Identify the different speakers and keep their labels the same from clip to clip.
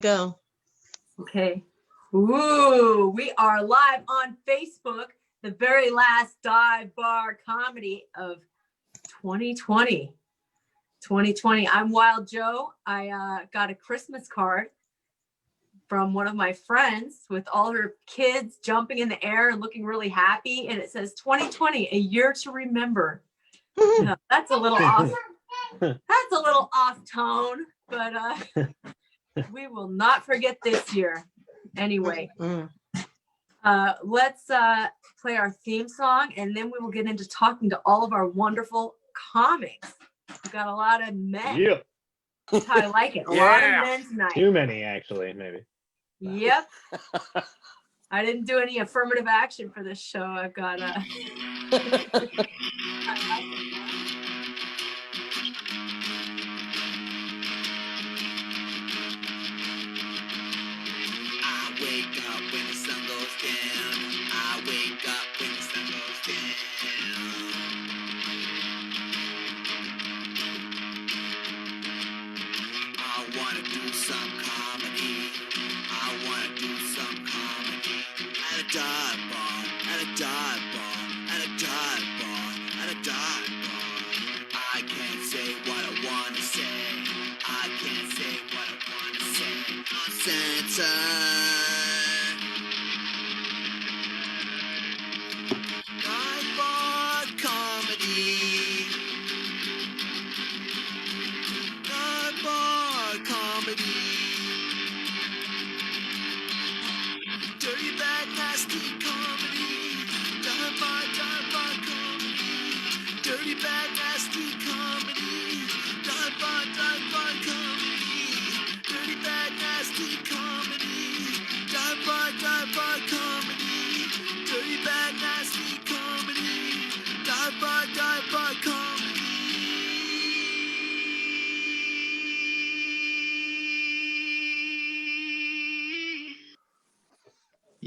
Speaker 1: Go.
Speaker 2: Okay. Ooh, we are live on Facebook, the very last dive bar comedy of 2020. 2020. I'm Wild Joe. I got a Christmas card from one of my friends with all her kids jumping in the air and looking really happy. And it says 2020, a year to remember. That's a little off. That's a little off tone, but we will not forget this year. Anyway, let's play our theme song, and then we will get into talking to all of our wonderful comics. We've got a lot of men.
Speaker 3: Yep.
Speaker 2: That's how I like it. A lot of men tonight.
Speaker 3: Too many, actually, maybe.
Speaker 2: Yep. I didn't do any affirmative action for this show. I've got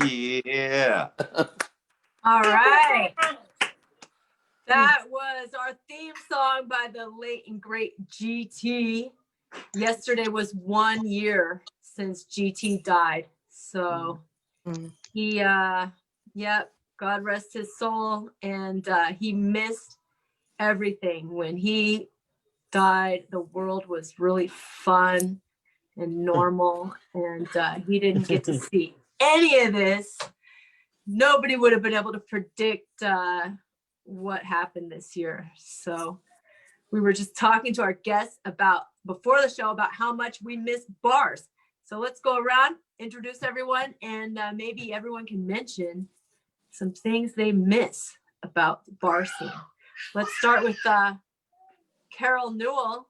Speaker 4: Yeah.
Speaker 2: all right. That was our theme song by the late and great GT. Yesterday was 1 year since GT died. So he, yep, God rest his soul. And he missed everything. When he died, the world was really fun and normal. And he didn't get to see any of this. Nobody would have been able to predict what happened this year. So we were just talking to our guests about before the show about how much we miss bars. So let's go around, introduce everyone, and maybe everyone can mention some things they miss about the bar scene. Let's start with Carol Newell,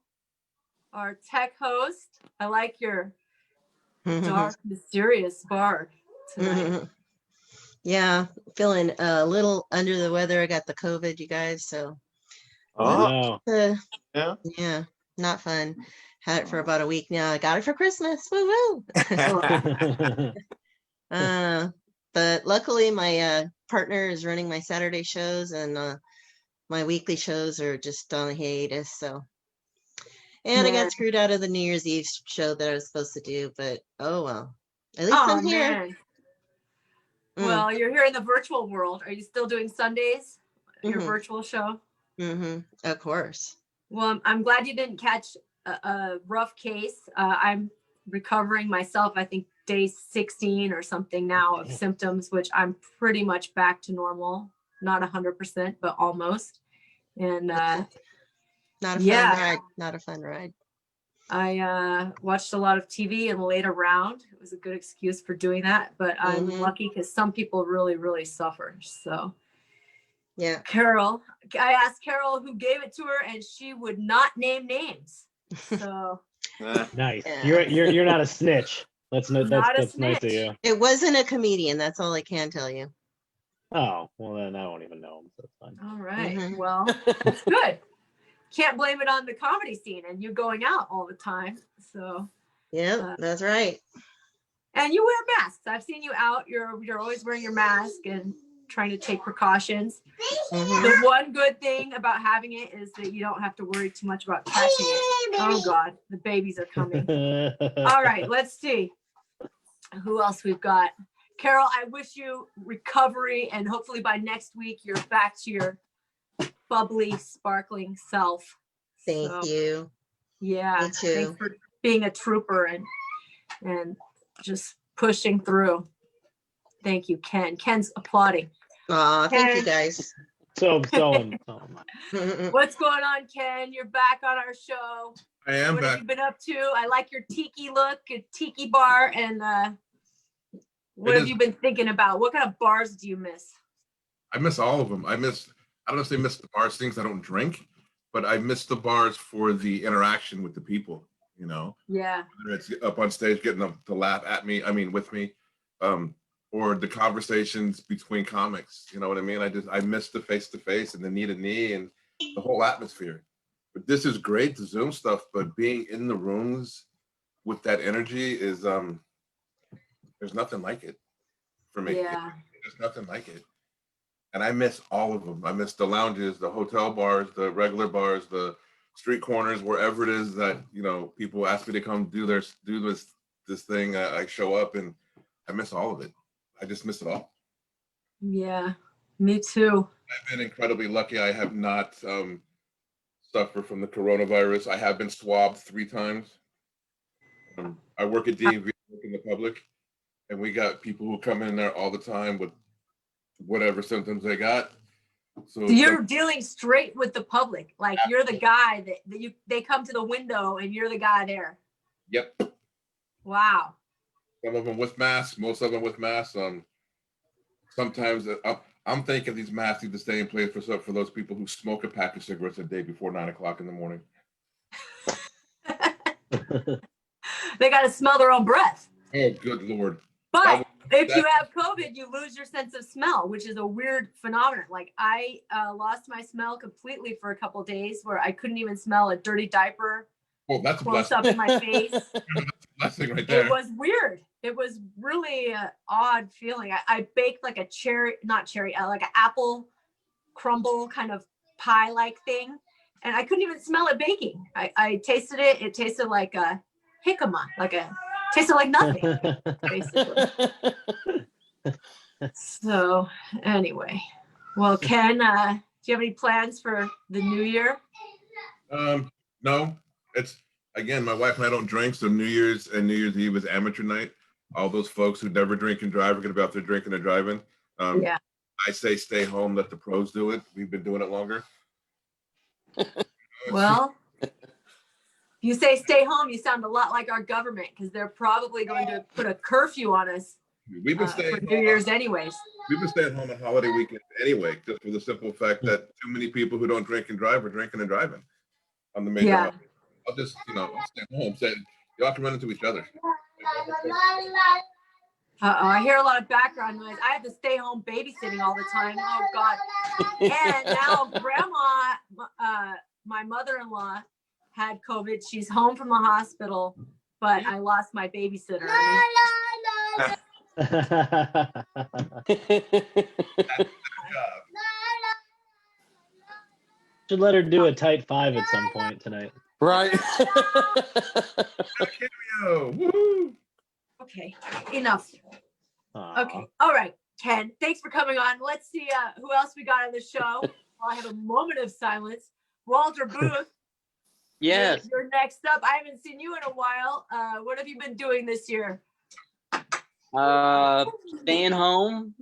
Speaker 2: our tech host. I like your dark, mysterious bar tonight.
Speaker 1: Yeah, feeling a little under the weather. I got the COVID, you guys, so yeah, not fun. Had it for about a week now. I got it for Christmas. Woo woo. But luckily my partner is running my Saturday shows, and my weekly shows are just on hiatus. So, and I got screwed out of the New Year's Eve show that I was supposed to do, but oh well. At least I'm here.
Speaker 2: Man. Well, you're here in the virtual world. Are you still doing Sundays? Your virtual show?
Speaker 1: Of course.
Speaker 2: Well, I'm glad you didn't catch a rough case. I'm recovering myself, I think day 16 or something now of symptoms, which I'm pretty much back to normal. Not 100%, but almost. And
Speaker 1: not a fun ride. Not a fun ride.
Speaker 2: I watched a lot of TV and laid around. It was a good excuse for doing that, but I'm lucky because some people really, really suffer. So
Speaker 1: yeah.
Speaker 2: Carol, I asked Carol who gave it to her, and she would not name names. So
Speaker 3: nice. You're not a snitch. That's nice of you.
Speaker 1: It wasn't a comedian. That's all I can tell you.
Speaker 3: Oh, well then I won't even know him, so it's fine.
Speaker 2: All right. Well, that's good. Can't blame it on the comedy scene and you going out all the time. So
Speaker 1: yeah, that's right.
Speaker 2: And you wear masks. I've seen you out. You're always wearing your mask, and trying to take precautions.
Speaker 1: Mhm.
Speaker 2: The one good thing about having it is that you don't have to worry too much about catching it. Oh God, the babies are coming. All right, let's see who else we've got. Carol, I wish you recovery, and hopefully by next week you're back to your bubbly, sparkling self.
Speaker 1: Thank you.
Speaker 2: Yeah,
Speaker 1: Me too.
Speaker 2: thanks for being a trooper and just pushing through. Thank you, Ken. Ken's applauding.
Speaker 1: Thank you guys.
Speaker 3: So
Speaker 2: What's going on, Ken? You're back on our show.
Speaker 4: I am
Speaker 2: What
Speaker 4: back.
Speaker 2: have you been up to? I like your tiki look, your tiki bar, and what have you been thinking about? What kind of bars do you miss?
Speaker 4: I miss all of them. I don't know if I miss the bars, things I don't drink, but I miss the bars for the interaction with the people, you know?
Speaker 2: Yeah.
Speaker 4: Whether it's up on stage, getting them to laugh at me, with me, or the conversations between comics, you know what I mean? I miss the face-to-face and the knee-to-knee and the whole atmosphere. But this is great, the Zoom stuff, but being in the rooms with that energy is, there's nothing like it for me.
Speaker 2: Yeah.
Speaker 4: There's nothing like it. And I miss all of them. I miss the lounges, the hotel bars, the regular bars, the street corners, wherever it is that, you know, people ask me to come do this thing. I show up and I miss all of it. I just miss it all.
Speaker 2: Yeah, me too.
Speaker 4: I've been incredibly lucky. I have not suffered from the coronavirus. I have been swabbed 3 times. I work at DMV, work in the public, and we got people who come in there all the time with whatever symptoms they got. So
Speaker 2: you're dealing straight with the public. Like you're the guy that they come to the window and you're the guy there.
Speaker 4: Yep.
Speaker 2: Wow.
Speaker 4: Some of them with masks, most of them with masks. Sometimes I'm thinking these masks need to stay in place for those people who smoke a pack of cigarettes a day before 9 o'clock in the morning.
Speaker 2: They got to smell their own breath.
Speaker 4: Oh, good Lord.
Speaker 2: But if you have COVID, you lose your sense of smell, which is a weird phenomenon. Like I lost my smell completely for a couple of days where I couldn't even smell a dirty diaper.
Speaker 4: Well, that's
Speaker 2: close up in my face.
Speaker 4: That's a blessing right there.
Speaker 2: It was weird. It was really an odd feeling. I baked like a like an apple crumble kind of pie-like thing. And I couldn't even smell it baking. I tasted it. It tasted like a jicama, tasted like nothing, basically. So anyway, well, Ken, do you have any plans for the new year?
Speaker 4: No, it's, again, my wife and I don't drink, so New Year's and New Year's Eve is amateur night. All those folks who never drink and drive are going to be out there drinking and driving.
Speaker 2: Yeah.
Speaker 4: I say stay home, let the pros do it. We've been doing it longer.
Speaker 2: Well, you say stay home, you sound a lot like our government because they're probably going to put a curfew on us
Speaker 4: We've been staying
Speaker 2: for New Year's anyways.
Speaker 4: We've been staying home on holiday weekend anyway, just for the simple fact that too many people who don't drink and drive are drinking and driving on the major holidays. I'll just, I'll stay home. Y'all can run into each other.
Speaker 2: I hear a lot of background noise. I have to stay home babysitting all the time. Oh God. And now grandma, my mother-in-law had COVID. She's home from the hospital, but I lost my babysitter.
Speaker 3: Should let her do a tight 5 at some point tonight.
Speaker 5: Right.
Speaker 4: Woo-hoo.
Speaker 2: Okay, enough.
Speaker 3: Aww.
Speaker 2: Okay, all right, Ken, thanks for coming on. Let's see who else we got on the show. Well, I have a moment of silence. Walter Booth.
Speaker 5: Yes.
Speaker 2: You're next up. I haven't seen you in a while. What have you been doing this year?
Speaker 5: Staying home,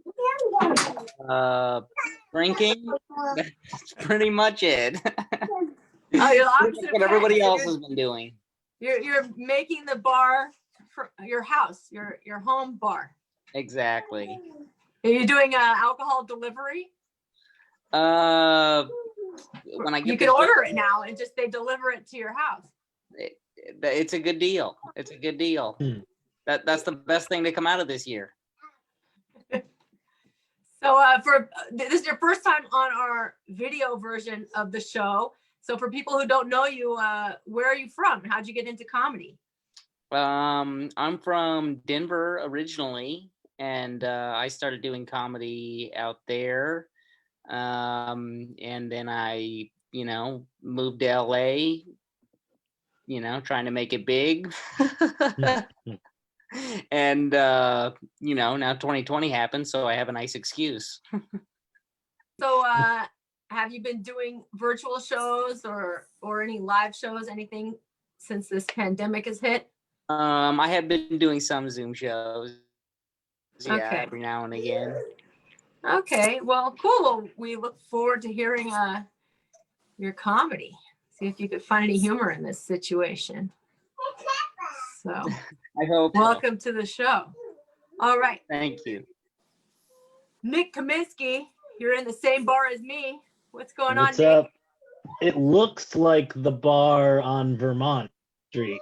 Speaker 5: drinking. That's pretty much it.
Speaker 2: Oh, you're opposite
Speaker 5: what
Speaker 2: of
Speaker 5: everybody
Speaker 2: Ken.
Speaker 5: else has been doing.
Speaker 2: You're making the bar for your house, your home bar.
Speaker 5: Exactly.
Speaker 2: Are you doing alcohol delivery?
Speaker 5: When I get
Speaker 2: you can order it now and just they deliver it to your house.
Speaker 5: It's a good deal. It's a good deal. That's the best thing to come out of this year.
Speaker 2: So this is your first time on our video version of the show. So for people who don't know you, where are you from? How'd you get into comedy?
Speaker 5: I'm from Denver originally, and I started doing comedy out there. And then I, moved to LA, trying to make it big. And, now 2020 happened, so I have a nice excuse.
Speaker 2: So, have you been doing virtual shows or any live shows, anything since this pandemic has hit?
Speaker 5: I have been doing some Zoom shows. Yeah,
Speaker 2: Okay.
Speaker 5: every now and again.
Speaker 2: Okay, well, cool. We look forward to hearing your comedy. See if you could find any humor in this situation. So,
Speaker 5: I hope.
Speaker 2: welcome to the show. All right.
Speaker 5: Thank you.
Speaker 2: Nick Kaminsky, you're in the same bar as me. What's going
Speaker 3: What's
Speaker 2: on, Nick?
Speaker 3: up? It looks like the bar on Vermont Street.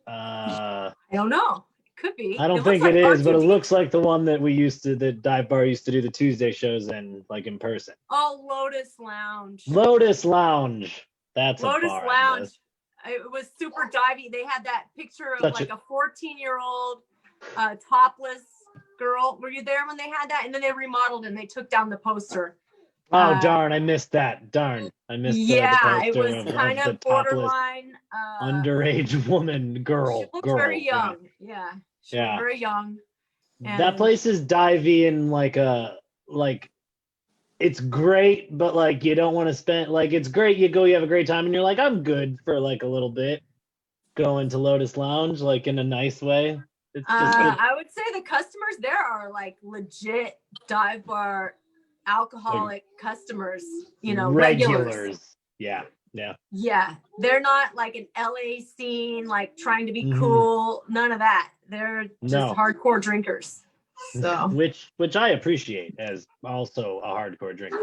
Speaker 2: I don't know. It could be.
Speaker 3: I don't
Speaker 2: looks
Speaker 3: think
Speaker 2: like
Speaker 3: it is, but it
Speaker 2: R2D.
Speaker 3: looks like the one that the dive bar used to do the Tuesday shows in, like in person.
Speaker 2: Oh, Lotus Lounge.
Speaker 3: Lotus Lounge. That's
Speaker 2: Lotus
Speaker 3: a bar.
Speaker 2: Lounge. It was super divey. They had that picture of
Speaker 3: Such
Speaker 2: like a 14-year-old topless girl. Were you there when they had that? And then they remodeled and they took down the poster.
Speaker 3: Oh, darn. I missed that. Darn. I missed
Speaker 2: Yeah,
Speaker 3: the
Speaker 2: it
Speaker 3: poster
Speaker 2: was
Speaker 3: of
Speaker 2: kind
Speaker 3: the
Speaker 2: of
Speaker 3: topless
Speaker 2: borderline.
Speaker 3: underage woman, girl.
Speaker 2: She looked
Speaker 3: girl.
Speaker 2: very
Speaker 3: Yeah.
Speaker 2: young. Yeah. She
Speaker 3: Yeah.
Speaker 2: was very young.
Speaker 3: That
Speaker 2: And-
Speaker 3: place is divey and like it's great, but like you don't want to spend it's great. You have a great time and you're like, I'm good for like a little bit. Going to Lotus Lounge, like in a nice way. It's just
Speaker 2: I would say the customers there are like legit dive bar alcoholic customers, regulars.
Speaker 3: Yeah.
Speaker 2: Yeah, they're not like an LA scene, like trying to be
Speaker 3: Mhm.
Speaker 2: cool. None of that. They're just
Speaker 3: No.
Speaker 2: hardcore drinkers. So
Speaker 3: Which I appreciate as also a hardcore drinker.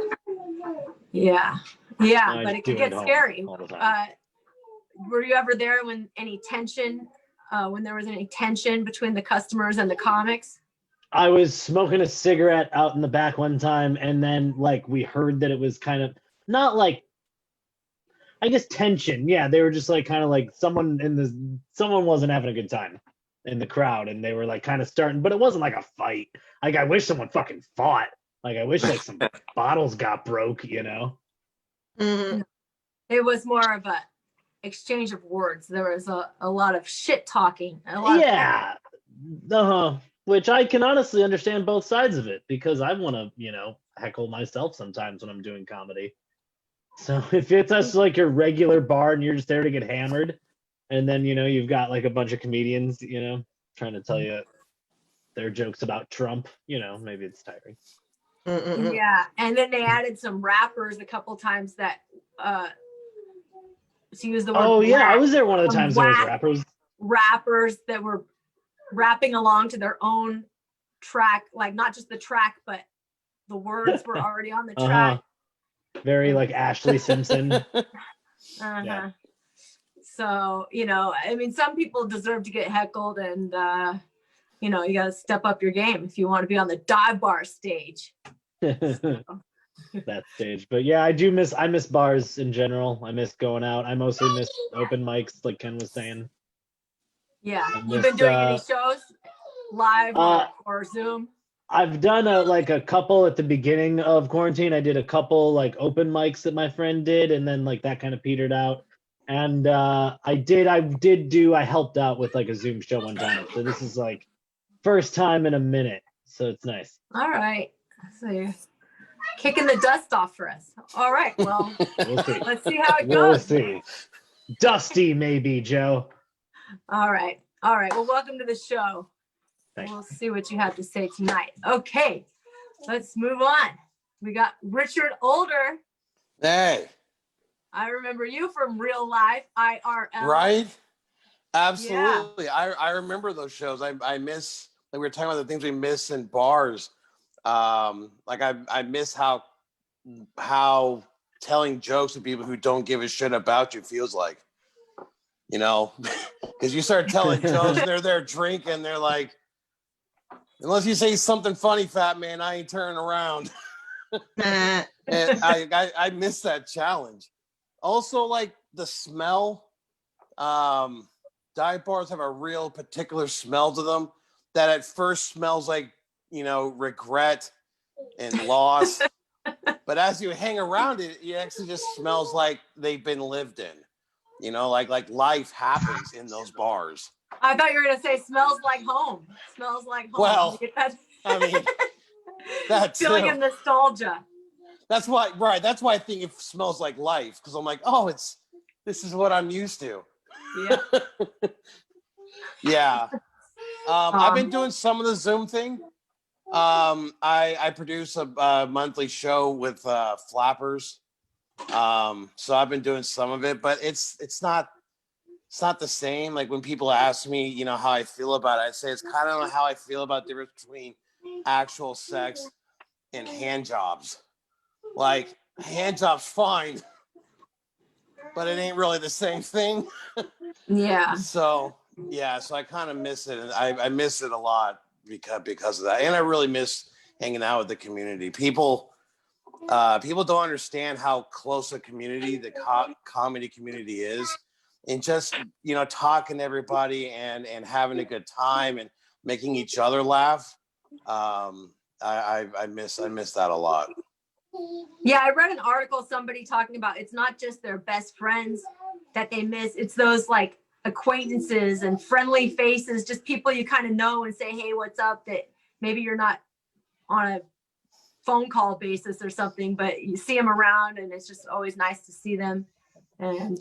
Speaker 2: yeah,
Speaker 3: I
Speaker 2: but it
Speaker 3: do
Speaker 2: could get
Speaker 3: at home
Speaker 2: scary.
Speaker 3: all the time.
Speaker 2: Were you ever there when there was any tension between the customers and the comics?
Speaker 3: I was smoking a cigarette out in the back one time, and then like we heard that it was kind of not like, I guess, tension. Yeah, they were just like kind of like someone wasn't having a good time in the crowd, and they were like kind of starting, but it wasn't like a fight. Like I wish someone fucking fought. Like I wish like some bottles got broke,
Speaker 1: Mhm.
Speaker 2: It was more of a exchange of words. There was a lot of shit talking.
Speaker 3: Yeah. Which I can honestly understand both sides of it because I want to, heckle myself sometimes when I'm doing comedy. So if that's like your regular bar and you're just there to get hammered, and then you've got like a bunch of comedians, trying to tell you their jokes about Trump, maybe it's tiring.
Speaker 1: Mm-mm-mm.
Speaker 2: Yeah, and then they added some rappers a couple times that to use the word.
Speaker 3: Oh yeah, I was there one of the
Speaker 2: some
Speaker 3: times there was
Speaker 2: whack
Speaker 3: rappers
Speaker 2: that were rapping along to their own track, like not just the track, but the words were already on the track.
Speaker 3: Very like Ashley Simpson. Yeah.
Speaker 2: So, I mean, some people deserve to get heckled and, you got to step up your game if you want to be on the dive bar stage.
Speaker 3: That stage. But yeah, I miss bars in general. I miss going out. I mostly miss open mics, like Ken was saying.
Speaker 2: Yeah.
Speaker 3: I
Speaker 2: You've been
Speaker 3: miss,
Speaker 2: doing any shows live or Zoom?
Speaker 3: I've done a couple at the beginning of quarantine. I did a couple like open mics that my friend did, and then like that kind of petered out. And I helped out with like a Zoom show one time. So this is like first time in a minute. So it's nice.
Speaker 2: All right. So you're kicking the dust off for us. All right. Well,
Speaker 3: We'll see.
Speaker 2: let's see how it
Speaker 3: We'll
Speaker 2: goes.
Speaker 3: see. Dusty maybe, Joe.
Speaker 2: All right. Well, welcome to the show.
Speaker 3: Thanks.
Speaker 2: We'll see what you have to say tonight. Okay, let's move on. We got Richard Older.
Speaker 6: Hey,
Speaker 2: I remember you from real life, IRL.
Speaker 6: right? Absolutely. I remember those shows. I miss, like we were talking about the things we miss in bars. Like I miss how telling jokes to people who don't give a shit about you feels like, because you start telling jokes and they're there drinking. They're like, unless you say something funny, fat man, I ain't turning around. And I miss that challenge. Also, like the smell. Dive bars have a real particular smell to them that at first smells like regret and loss. But as you hang around it, it actually just smells like they've been lived in. Like life happens in those bars.
Speaker 2: I thought you were gonna say smells like home. Smells like home.
Speaker 6: Well, I mean, that too.
Speaker 2: Feeling of nostalgia.
Speaker 6: That's why, right? That's why I think it smells like life, because I'm like, oh, this is what I'm used to.
Speaker 2: Yeah.
Speaker 6: Yeah. I've been doing some of the Zoom thing. I produce a monthly show with Flappers. So I've been doing some of it, but it's not the same. Like when people ask me, how I feel about it, I say it's kind of how I feel about the difference between actual sex and hand jobs. Like hand jobs fine, but it ain't really the same thing.
Speaker 2: Yeah.
Speaker 6: So I kind of miss it, and I miss it a lot because of that, and I really miss hanging out with the community. People don't understand how close a community the comedy community is, and just talking to everybody and having a good time and making each other laugh. I miss that a lot.
Speaker 2: Yeah, I read an article, somebody talking about it's not just their best friends that they miss, it's those like acquaintances and friendly faces, just people you kind of know and say, hey, what's up, that maybe you're not on a phone call basis or something, but you see them around and it's just always nice to see them. And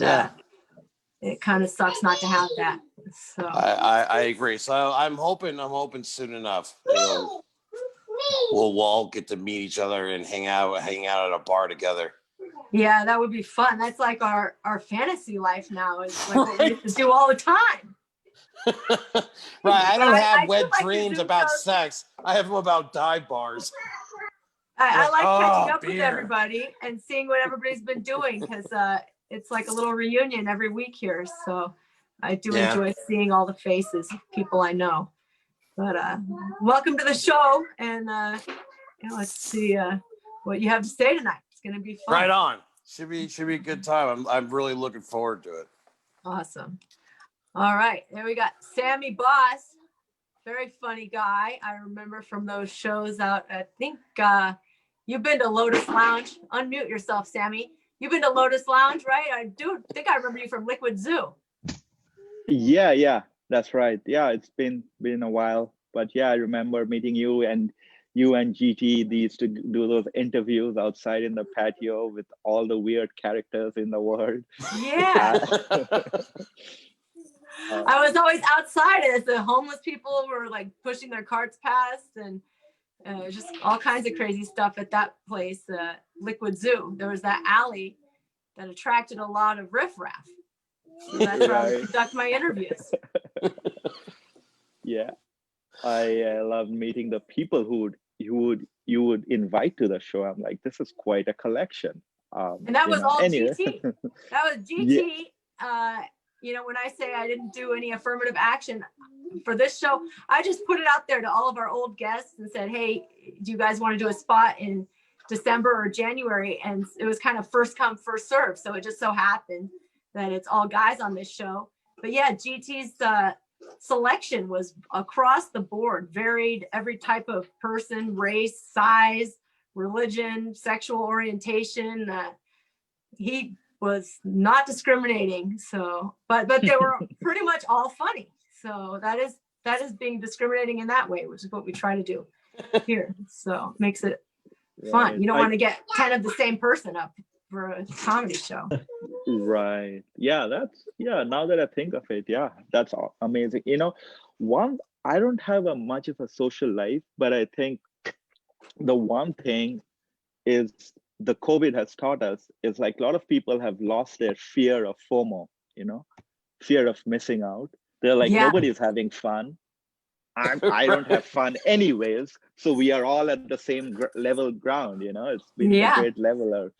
Speaker 2: it kind of sucks not to have that. So
Speaker 6: I agree. So I'm hoping soon enough we'll all get to meet each other and hang out at a bar together.
Speaker 2: Yeah, that would be fun. That's like our fantasy life now. Is like what we used to do all the time.
Speaker 6: Right. I don't have wet
Speaker 2: like
Speaker 6: dreams about sex. I have them about dive bars.
Speaker 2: I like catching up with everybody and seeing what everybody's been doing, because it's like a little reunion every week here. So I do enjoy seeing all the faces of people I know. But welcome to the show, and let's see what you have to say tonight. It's going to be fun.
Speaker 6: Right on. Should be a good time. I'm really looking forward to it.
Speaker 2: Awesome. All right, there we got Sammy Boss. Very funny guy. I remember from those shows out. I think you've been to Lotus Lounge. Unmute yourself, Sammy. You've been to Lotus Lounge, right? I do think I remember you from Liquid Zoo.
Speaker 7: Yeah, that's right. Yeah, it's been a while, but yeah, I remember meeting you and GT. They used to do those interviews outside in the patio with all the weird characters in the world.
Speaker 2: Yeah. I was always outside as the homeless people were like pushing their carts past, and just all kinds of crazy stuff at that place, Liquid Zoo. There was that alley that attracted a lot of riffraff. So that's where I would conduct my interviews.
Speaker 7: Yeah, I love meeting the people who you would invite to the show. I'm like, this is quite a collection.
Speaker 2: And that was all GT. That was GT.
Speaker 7: Yeah.
Speaker 2: When I say I didn't do any affirmative action for this show, I just put it out there to all of our old guests and said, hey, do you guys want to do a spot in December or January? And it was kind of first come, first serve. So it just so happened that it's all guys on this show. But yeah, GT's selection was across the board, varied, every type of person, race, size, religion, sexual orientation. He was not discriminating. So, but they were pretty much all funny. So that is being discriminating in that way, which is what we try to do here. So it makes it fun. You don't want to get 10 of the same person up for a comedy show.
Speaker 7: Right. Yeah, now that I think of it, yeah, that's amazing. I don't have much of a social life, but I think the one thing is the COVID has taught us is like a lot of people have lost their fear of FOMO, fear of missing out. They're like, nobody's having fun. I don't have fun anyways. So we are all at the same level ground, it's been a great leveler.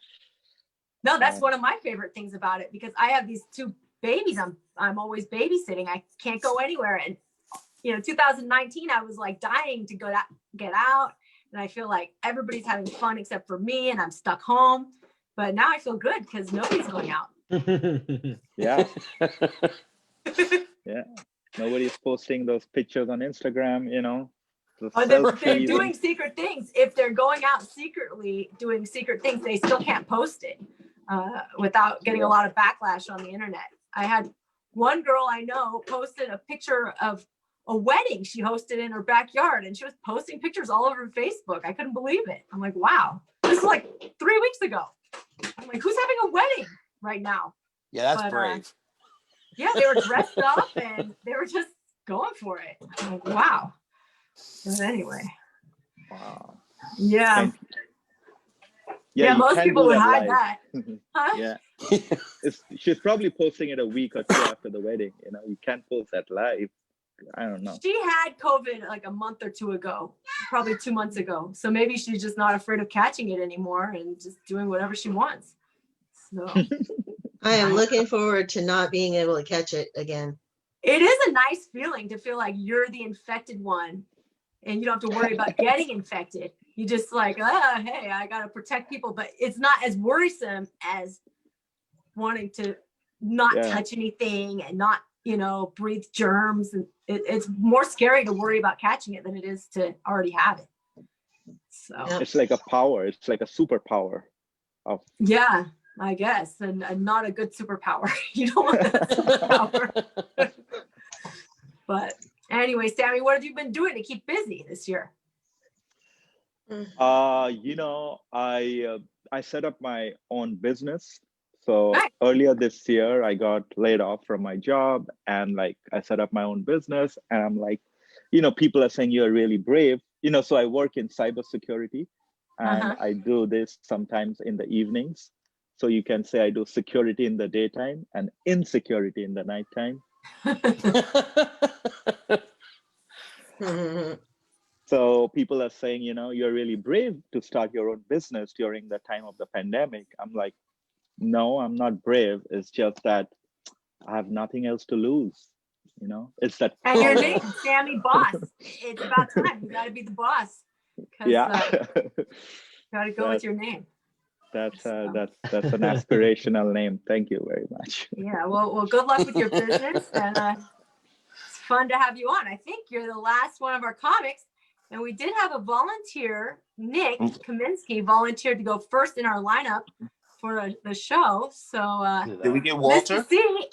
Speaker 2: No, that's one of my favorite things about it, because I have these two babies. I'm always babysitting. I can't go anywhere. And 2019, I was like dying to get out. And I feel like everybody's having fun except for me, and I'm stuck home. But now I feel good because nobody's going out.
Speaker 7: Yeah. Yeah. Nobody's posting those pictures on Instagram,
Speaker 2: Oh, they're
Speaker 7: selfies.
Speaker 2: doing secret things. If they're going out secretly doing secret things, they still can't post it without getting a lot of backlash on the internet. I had one girl I know posted a picture of a wedding she hosted in her backyard, and she was posting pictures all over Facebook. I couldn't believe it. I'm like, wow, this is like 3 weeks ago. I'm like, who's having a wedding right now?
Speaker 6: Yeah, that's brave.
Speaker 2: Yeah, they were dressed up and they were just going for it. I'm like, wow. But anyway.
Speaker 7: Wow.
Speaker 2: Yeah.
Speaker 7: Yeah, you
Speaker 2: most
Speaker 7: can
Speaker 2: people
Speaker 7: do
Speaker 2: would
Speaker 7: that
Speaker 2: hide
Speaker 7: live.
Speaker 2: that. Huh?
Speaker 7: Yeah. She's probably posting it a week or two after the wedding. You know, you can't post that live. I don't know.
Speaker 2: She had COVID like a month or two ago, probably 2 months ago. So maybe she's just not afraid of catching it anymore and just doing whatever she wants. So
Speaker 1: I am looking forward to not being able to catch it again.
Speaker 2: it is a nice feeling to feel like you're the infected one and you don't have to worry about getting infected. You just like, hey, I got to protect people, but it's not as worrisome as wanting to not touch anything and not, breathe germs. And it's more scary to worry about catching it than it is to already have it. So
Speaker 7: it's like a power. It's like a superpower.
Speaker 2: Yeah, I guess. And not a good superpower. You don't want that superpower. But anyway, Sammy, what have you been doing to keep busy this year?
Speaker 7: I set up my own business. So earlier this year, I got laid off from my job, and I set up my own business. And I'm like, people are saying you're really brave. So I work in cybersecurity, and I do this sometimes in the evenings. So you can say I do security in the daytime and insecurity in the nighttime. So people are saying, you're really brave to start your own business during the time of the pandemic. I'm like, no, I'm not brave. It's just that I have nothing else to lose. It's that.
Speaker 2: And your name, Sammy Boss. It's about time. You got to be the boss.
Speaker 7: Yeah.
Speaker 2: Got to go with your name.
Speaker 7: That's an aspirational name. Thank you very much.
Speaker 2: Yeah. Well, good luck with your business, and it's fun to have you on. I think you're the last one of our comics, and we did have a volunteer, Nick Kaminsky, volunteered to go first in our lineup for the show. So
Speaker 8: did we get Walter?
Speaker 2: Mista See,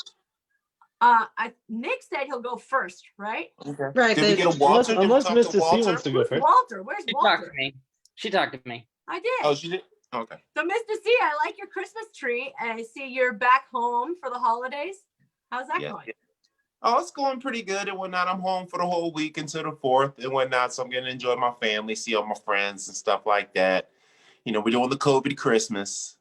Speaker 2: Nick said he'll go first, right?
Speaker 8: Okay.
Speaker 1: Right.
Speaker 8: Did we get a Walter?
Speaker 3: Unless
Speaker 8: Mista
Speaker 3: Mista See wants to go first.
Speaker 2: Walter, where's
Speaker 5: She
Speaker 2: Walter?
Speaker 5: talked to me. She talked to me.
Speaker 2: I did.
Speaker 8: Oh, she did? Okay.
Speaker 2: So Mista See, I like your Christmas tree, and I see you're back home for the holidays. How's that going?
Speaker 8: Yeah. Oh, it's going pretty good and whatnot. I'm home for the whole week until the 4th and whatnot. So I'm going to enjoy my family, see all my friends and stuff like that. We're doing the COVID Christmas.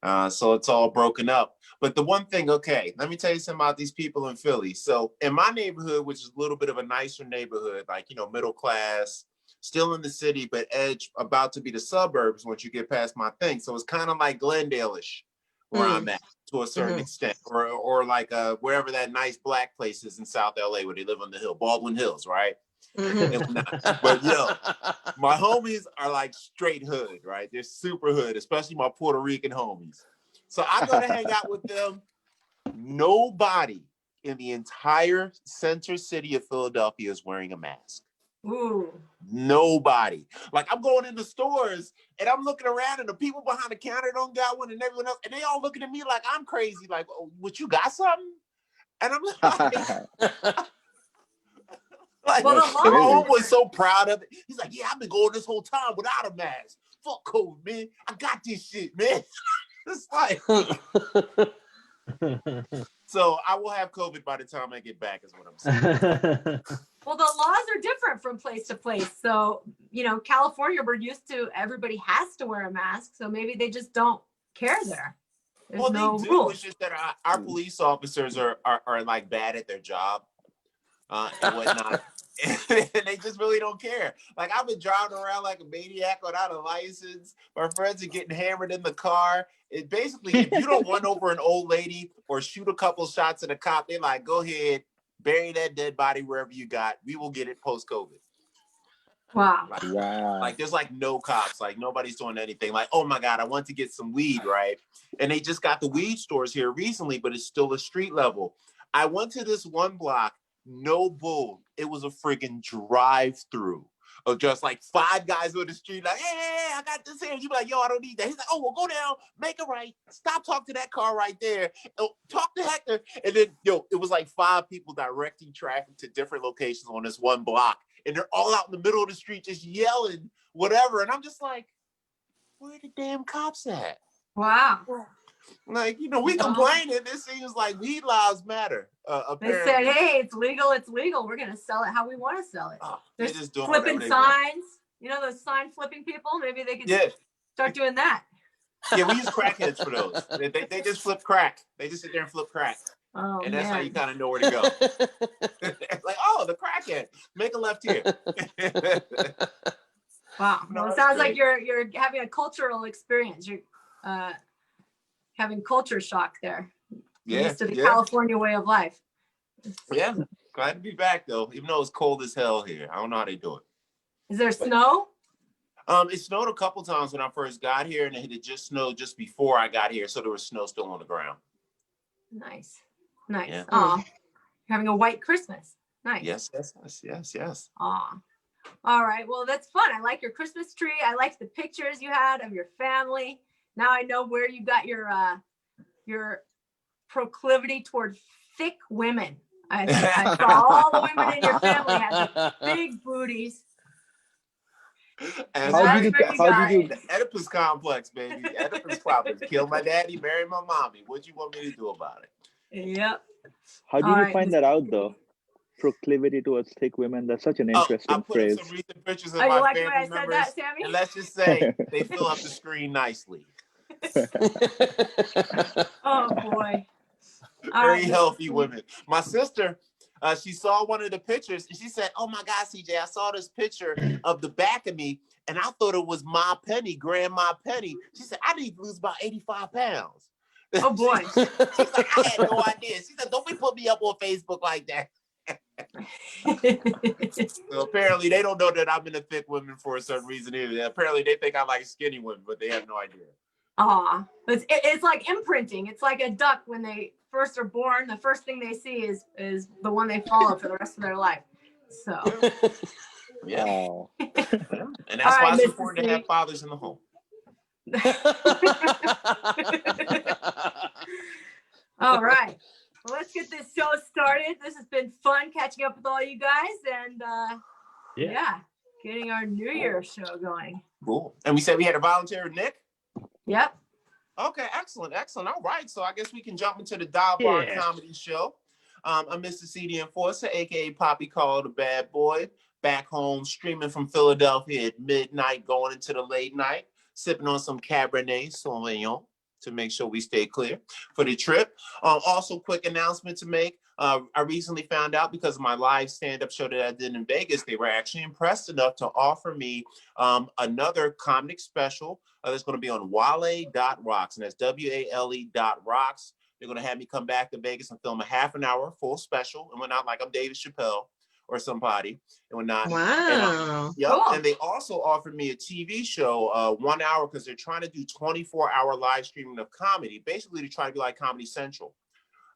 Speaker 8: So it's all broken up. But the one thing, okay, let me tell you something about these people in Philly. So in my neighborhood, which is a little bit of a nicer neighborhood, middle class, still in the city, but edge about to be the suburbs once you get past my thing. So it's kind of like Glendale-ish where I'm at to a certain extent, or like wherever that nice black place is in South LA where they live on the hill, Baldwin Hills, right? But my homies are like straight hood, right? They're super hood, especially my Puerto Rican homies. So I go to hang out with them. Nobody in the entire center city of Philadelphia is wearing a mask.
Speaker 2: Ooh.
Speaker 8: Nobody. I'm going in the stores and I'm looking around and the people behind the counter don't got one and everyone else, and they all looking at me like I'm crazy. Like, oh, what, you got something? And I'm like,
Speaker 2: Well,
Speaker 8: my home was so proud of it. He's like, yeah, I've been going this whole time without a mask. Fuck COVID, man. I got this shit, man. It's like, so I will have COVID by the time I get back, is what I'm saying.
Speaker 2: Well, the laws are different from place to place. So, California, we're used to everybody has to wear a mask. So maybe they just don't care there. There's no
Speaker 8: they do.
Speaker 2: rules.
Speaker 8: It's just that our police officers are like bad at their job and whatnot. And they just really don't care. I've been driving around like a maniac without a license. My friends are getting hammered in the car. It basically, if you don't run over an old lady or shoot a couple shots at a cop, they're like, go ahead, bury that dead body wherever you got. We will get it post-COVID.
Speaker 2: Wow.
Speaker 8: There's no cops. Nobody's doing anything. Oh my God, I want to get some weed, right? And they just got the weed stores here recently, but it's still a street level. I went to this one block, no bull. It was a friggin' drive-through. of just like 5 guys on the street, like, hey, I got this here. You be like, yo, I don't need that. He's like, oh, well, go down, make a right, stop talking to that car right there, talk to Hector. And then, it was like 5 people directing traffic to different locations on this one block. And they're all out in the middle of the street just yelling, whatever. And I'm just like, where the damn cops at?
Speaker 2: Wow.
Speaker 8: Like, we complaining. This seems like weed laws matter.
Speaker 2: They said, hey, it's legal. We're going to sell it how we want to sell it.
Speaker 8: They're
Speaker 2: There's
Speaker 8: just doing
Speaker 2: flipping signs. Those sign flipping people? Maybe they could start doing that.
Speaker 8: Yeah, we use crackheads for those. They just flip crack. They just sit there and flip crack.
Speaker 2: Oh,
Speaker 8: and that's
Speaker 2: man.
Speaker 8: how you kind of know where to go. Like, oh, the crackhead. Make a left here.
Speaker 2: Wow.
Speaker 8: No,
Speaker 2: Well, it
Speaker 8: it's
Speaker 2: sounds like
Speaker 8: great.
Speaker 2: you're having a cultural experience. You're having culture shock there. You're used to the California way of life.
Speaker 8: Yeah. Glad to be back, though, even though it's cold as hell here. I don't know how they do it.
Speaker 2: Is there snow?
Speaker 8: It snowed a couple times when I first got here, and it just snowed just before I got here, so there was snow still on the ground.
Speaker 2: Nice. Nice.
Speaker 8: Yeah.
Speaker 2: Aw. You're having a white Christmas. Nice.
Speaker 8: Yes.
Speaker 2: Aw. All right. Well, that's fun. I like your Christmas tree. I like the pictures you had of your family. Now I know where you got your proclivity toward thick women. I saw all the women in your family had big booties.
Speaker 8: And
Speaker 7: How did you
Speaker 8: the Oedipus complex, baby. Oedipus complex. Kill my daddy, marry my mommy. What you want me to do about it?
Speaker 2: Yep.
Speaker 7: How do you find that out though? Proclivity towards thick women. That's such an interesting
Speaker 8: I put
Speaker 7: phrase.
Speaker 8: up some recent pictures of
Speaker 2: Oh, you
Speaker 8: my
Speaker 2: like the way
Speaker 8: family
Speaker 2: I said
Speaker 8: members,
Speaker 2: that, Sammy?
Speaker 8: and let's just say they fill up the screen nicely.
Speaker 2: Oh boy.
Speaker 8: Very healthy women. My sister, she saw one of the pictures and she said, "Oh my God, CJ, I saw this picture of the back of me and I thought it was Ma Penny, Grandma Penny." She said, "I need to lose about 85 pounds."
Speaker 2: Oh boy.
Speaker 8: She's like, "I had no idea." She said, "Don't be put me up on Facebook like that." So apparently they don't know that I'm into thick women for a certain reason either. Apparently they think I like skinny women, but they have no idea.
Speaker 2: Aw, it's like imprinting. It's like a duck when they first are born. The first thing they see is the one they follow for the rest of their life. So
Speaker 8: yeah,
Speaker 7: Wow.
Speaker 8: and that's
Speaker 2: All
Speaker 8: why
Speaker 2: right,
Speaker 8: it's
Speaker 2: Mr.
Speaker 8: important
Speaker 2: C.
Speaker 8: to have fathers in the home.
Speaker 2: All right. Well, let's get this show started. This has been fun catching up with all you guys and yeah, getting our New Year show going.
Speaker 8: Cool. And we said we had a volunteer, Nick?
Speaker 2: Yep.
Speaker 8: Okay, excellent. All right, so I guess we can jump into the Dive Bar
Speaker 3: Yeah.
Speaker 8: Comedy Show. I'm Mr. See the Enforcer, aka Poppy Call the Bad Boy, back home streaming from Philadelphia at midnight, going into the late night, sipping on some Cabernet Sauvignon to make sure we stay clear for the trip. Also, quick announcement to make. I recently found out because of my live stand-up show that I did in Vegas, they were actually impressed enough to offer me another comedic special that's going to be on Wale.rocks, and that's WALE.rocks. They're going to have me come back to Vegas and film a half an hour full special and whatnot, like I'm David Chappelle or somebody and whatnot.
Speaker 1: Wow.
Speaker 8: And, yep.
Speaker 2: Cool.
Speaker 8: And they also offered me a TV show, 1 hour, because they're trying to do 24-hour live streaming of comedy, basically to try to be like Comedy Central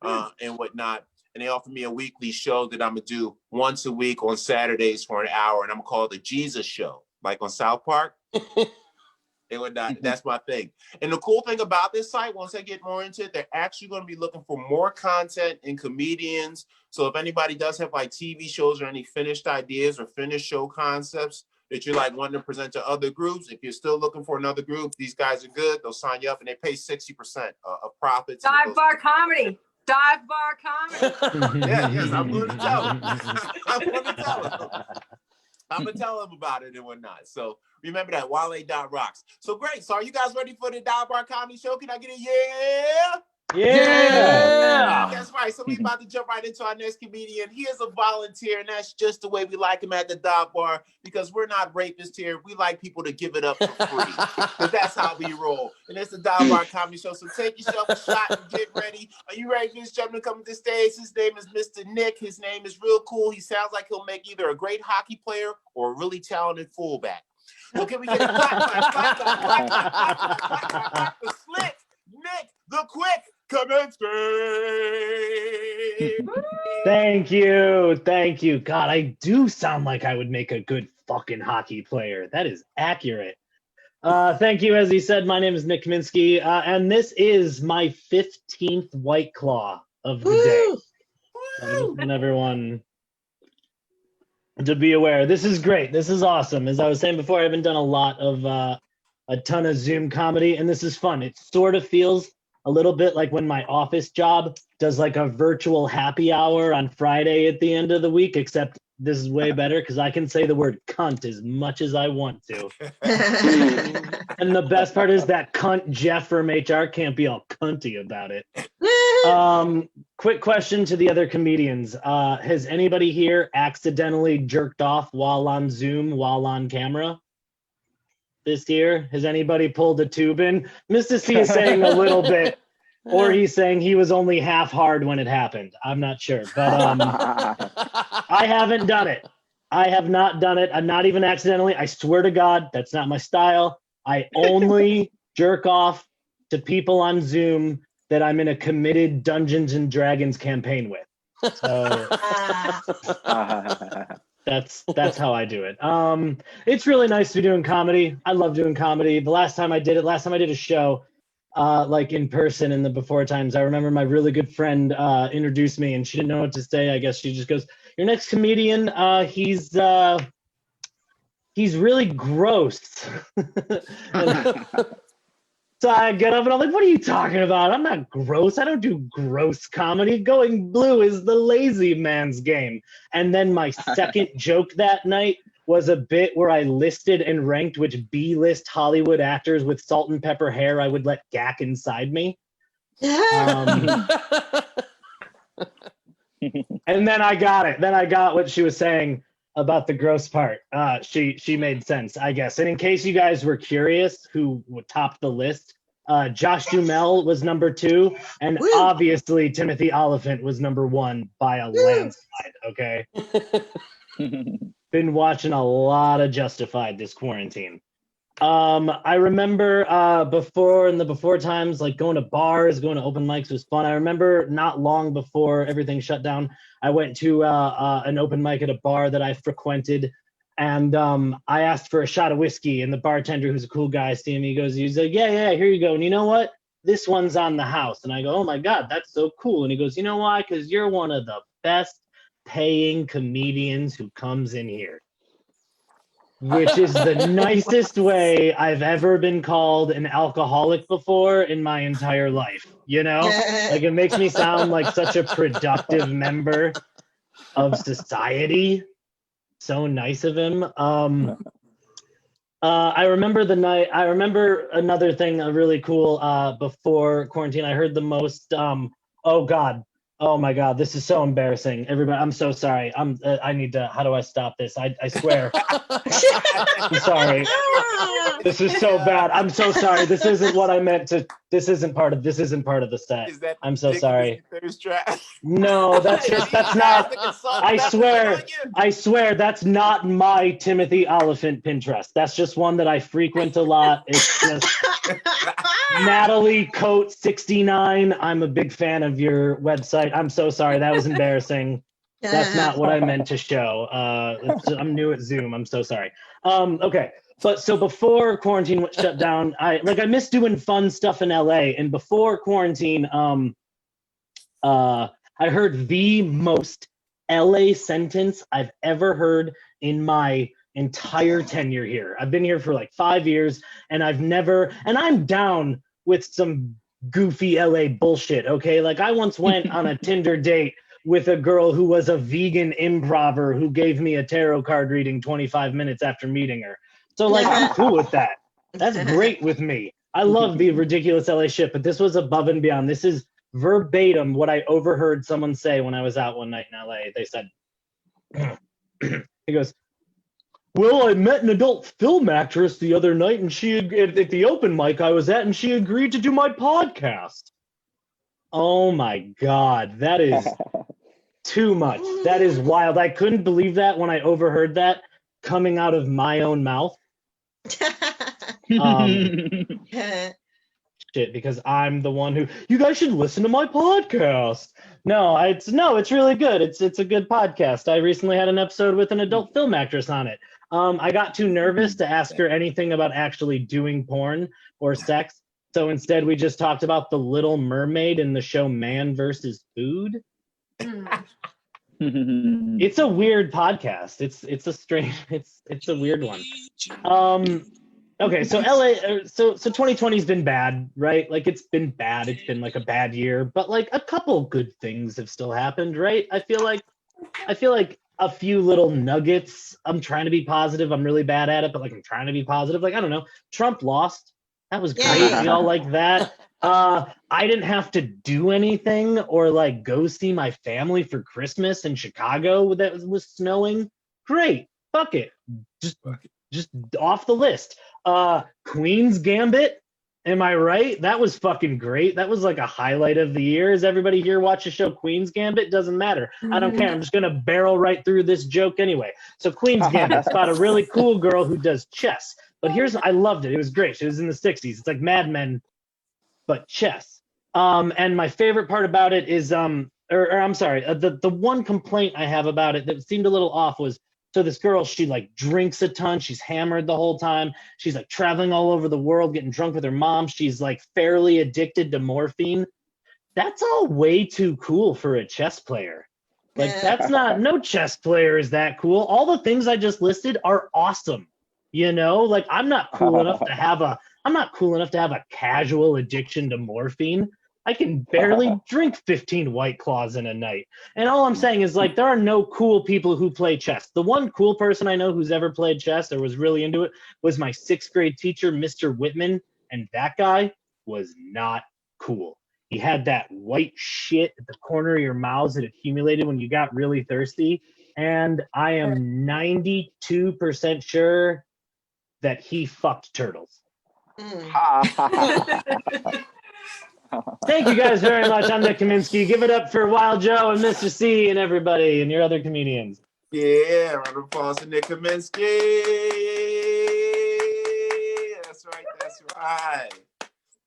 Speaker 8: and whatnot. And they offered me a weekly show that I'm going to do once a week on Saturdays for an hour, and I'm going to call it the Jesus Show, like on South Park. And whatnot. That's my thing. And the cool thing about this site, once I get more into it, they're actually going to be looking for more content and comedians. So if anybody does have like TV shows or any finished ideas or finished show concepts that you're like wanting to present to other groups, if you're still looking for another group, these guys are good. They'll sign you up and they pay 60% of profits.
Speaker 2: Dive Bar Comedy. Dive Bar Comedy.
Speaker 8: Yeah, yes, I'm going to tell them. I'm going to tell them. I'm going to tell them about it and whatnot. So remember that, Wale.rocks. So great. So are you guys ready for the Dive Bar Comedy Show? Can I get a yeah?
Speaker 3: Yeah.
Speaker 8: That's right. So we about to jump right into our next comedian. He is a volunteer, and that's just the way we like him at the Dive Bar, because we're not rapists here. We like people to give it up for free, because that's how we roll. And it's the Dive Bar Comedy Show. So take yourself a shot and get ready. Are you ready for this gentleman coming to the stage? His name is Mr. Nick. His name is real cool. He sounds like he'll make either a great hockey player or a really talented fullback. So can we get a clap for Slick Nick the Quick Kaminsky.
Speaker 3: Thank you. Thank you. God, I do sound like I would make a good fucking hockey player. That is accurate. Thank you. As he said, my name is Nick Kaminsky, and this is my 15th White Claw of the day. I just want everyone to be aware. This is great. This is awesome. As I was saying before, I haven't done a lot of a ton of Zoom comedy, and this is fun. It sort of feels a little bit like when my office job does like a virtual happy hour on Friday at the end of the week, except this is way better because I can say the word cunt as much as I want to. And the best part is that cunt Jeff from HR can't be all cunty about it. Quick question to the other comedians. Has anybody here accidentally jerked off while on Zoom, while on camera this year? Has anybody pulled a tube in? Mista See is saying a little bit, or he's saying he was only half hard when it happened. I'm not sure, but I haven't done it. I have not done it. I'm not even accidentally. I swear to God, that's not my style. I only jerk off to people on Zoom that I'm in a committed Dungeons and Dragons campaign with. So that's how I do it. It's really nice to be doing comedy. I love doing comedy. The last time I did a show, like in person in the before times, I remember my really good friend introduced me and she didn't know what to say. I guess she just goes, "Your next comedian, he's really gross." So I get up and I'm like, "What are you talking about? I'm not gross. I don't do gross comedy. Going blue is the lazy man's game." And then my second joke that night was a bit where I listed and ranked which B-list Hollywood actors with salt and pepper hair I would let gack inside me. And then I got it. Then I got what she was saying about the gross part. She made sense, I guess. And in case you guys were curious who topped the list, Josh Duhamel was number 2, and obviously Timothy Oliphant was number 1 by a landslide, okay? Been watching a lot of Justified this quarantine. I remember before times, like going to bars, going to open mics was fun. I remember not long before everything shut down, I went to an open mic at a bar that I frequented, and I asked for a shot of whiskey, and the bartender, who's a cool guy, seeing me, he's like, yeah, here you go. And you know what? This one's on the house. And I go, "Oh my God, that's so cool." And he goes, "You know why? Because you're one of the best paying comedians who comes in here." Which is the nicest way I've ever been called an alcoholic before in my entire life. You know, like it makes me sound like such a productive member of society. So nice of him. I remember the night. I remember another thing really cool before quarantine. I heard the most. Oh God. Oh my God, this is so embarrassing. Everybody, I'm so sorry. I need to, how do I stop this? I swear. I'm sorry. This is so bad. I'm so sorry. This isn't what I meant to, this isn't part of the set.
Speaker 8: Is that
Speaker 3: I'm so sorry.
Speaker 8: Track?
Speaker 3: No, that's not, I swear that's not my Timothy Oliphant Pinterest. That's just one that I frequent a lot. It's just Natalie Coat 69. I'm a big fan of your website. I'm so sorry. That was embarrassing. That's not what I meant to show. I'm new at Zoom. I'm so sorry. Okay. But so before quarantine shut down, I miss doing fun stuff in LA. And before quarantine, I heard the most LA sentence I've ever heard in my entire tenure here. I've been here for like 5 years, and I'm down with some goofy LA bullshit, okay? Like I once went on a Tinder date with a girl who was a vegan improver who gave me a tarot card reading 25 minutes after meeting her. So like, I'm cool with that. That's great with me. I love the ridiculous LA shit, but this was above and beyond. This is verbatim what I overheard someone say when I was out one night in LA. They said, he goes, "Well, I met an adult film actress the other night, and she at the open mic I was at, and she agreed to do my podcast." Oh my God, that is too much. That is wild. I couldn't believe that when I overheard that coming out of my own mouth. shit because I'm the one who you guys should listen to my podcast. No, it's really good. It's a good podcast. I recently had an episode with an adult film actress on it. I got too nervous to ask her anything about actually doing porn or sex. So instead we just talked about the Little Mermaid in the show Man vs. Food. It's a weird podcast. It's a strange it's a weird one. Okay, so LA so 2020's been bad, right? Like it's been bad. It's been like a bad year, but like a couple good things have still happened, right? I feel like a few little nuggets. I'm trying to be positive. I'm really bad at it, but like I'm trying to be positive. Like I don't know. Trump lost. That was great.
Speaker 1: Yay.
Speaker 3: We all like that. I didn't have to do anything or like go see my family for Christmas in Chicago that was snowing. Great. Fuck it. Just off the list. Queen's Gambit. Am I right? That was fucking great. That was like a highlight of the year. Does everybody here watch the show Queen's Gambit? Doesn't matter. I don't care. I'm just going to barrel right through this joke anyway. So Queen's Gambit. It's about a really cool girl who does chess. But I loved it. It was great. She was in the 60s. It's like Mad Men, but chess. And my favorite part about it is, I'm sorry, the one complaint I have about it that seemed a little off was, so this girl, she like drinks a ton. She's hammered the whole time. She's like traveling all over the world, getting drunk with her mom. She's like fairly addicted to morphine. That's all way too cool for a chess player. Like that's not, no chess player is that cool. All the things I just listed are awesome. You know, like I'm not cool enough to have a casual addiction to morphine. I can barely drink 15 White Claws in a night. And all I'm saying is like, there are no cool people who play chess. The one cool person I know who's ever played chess or was really into it was my 6th grade teacher, Mr. Whitman. And that guy was not cool. He had that white shit at the corner of your mouths that accumulated when you got really thirsty. And I am 92% sure that he fucked turtles. Thank you guys very much. I'm Nick Kaminsky. Give it up for Wild Joe and Mr. C and everybody and your other comedians.
Speaker 8: Yeah, round of applause to Nick Kaminsky.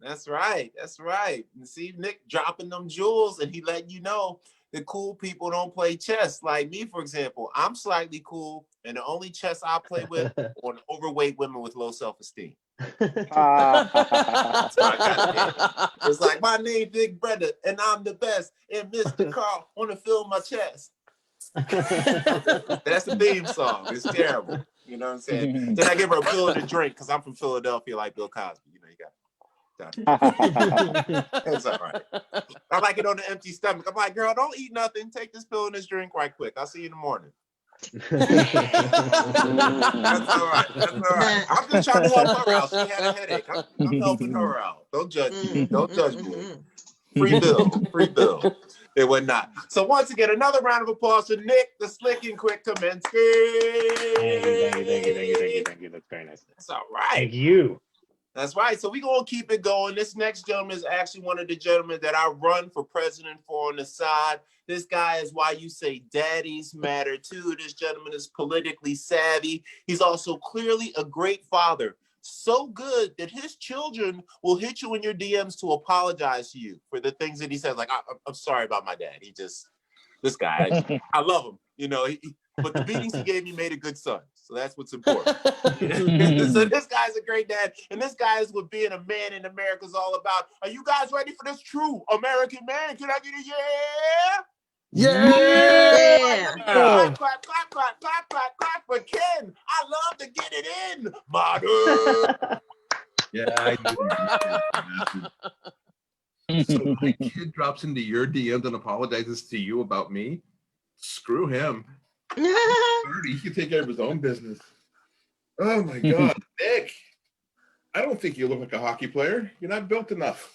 Speaker 8: That's right. That's right. And see Nick dropping them jewels, and he letting you know that cool people don't play chess. Like me, for example, I'm slightly cool, and the only chess I play with are overweight women with low self-esteem. That's what I got. It's like my name Big Brother, and I'm the best. And Mr. Carl want to fill my chest. That's the theme song. It's terrible. You know what I'm saying? Then I give her a pill and a drink because I'm from Philadelphia, like Bill Cosby. You know, you got. It's all right. I like it on an empty stomach. I'm like, girl, don't eat nothing. Take this pill and this drink right quick. I'll see you in the morning. That's all right. I'm just trying to help her out. She had a headache. I'm helping her out. Don't judge me. Don't judge me. Free bill. It would not. So once again, another round of applause to Nick, the slick and quick Kaminsky.
Speaker 3: Thank you. That's very nice.
Speaker 8: That's all right.
Speaker 3: Thank you.
Speaker 8: That's right. So we're going to keep it going. This next gentleman is actually one of the gentlemen that I run for president for on the side. This guy is why you say daddies matter too. This gentleman is politically savvy. He's also clearly a great father. So good that his children will hit you in your DMs to apologize to you for the things that he says. Like, I'm sorry about my dad. This guy, I love him. You know, but the beatings he gave me made a good son. So that's what's important. So this guy's a great dad. And this guy is what being a man in America is all about. Are you guys ready for this true American man? Can I get a yeah?
Speaker 1: Yeah.
Speaker 8: Clap for Ken. I love to get it in. Mottard.
Speaker 4: Yeah, I do. So my kid drops into your DMs and apologizes to you about me? Screw him. 30, he can take care of his own business. Oh my God, Nick. I don't think you look like a hockey player. You're not built enough.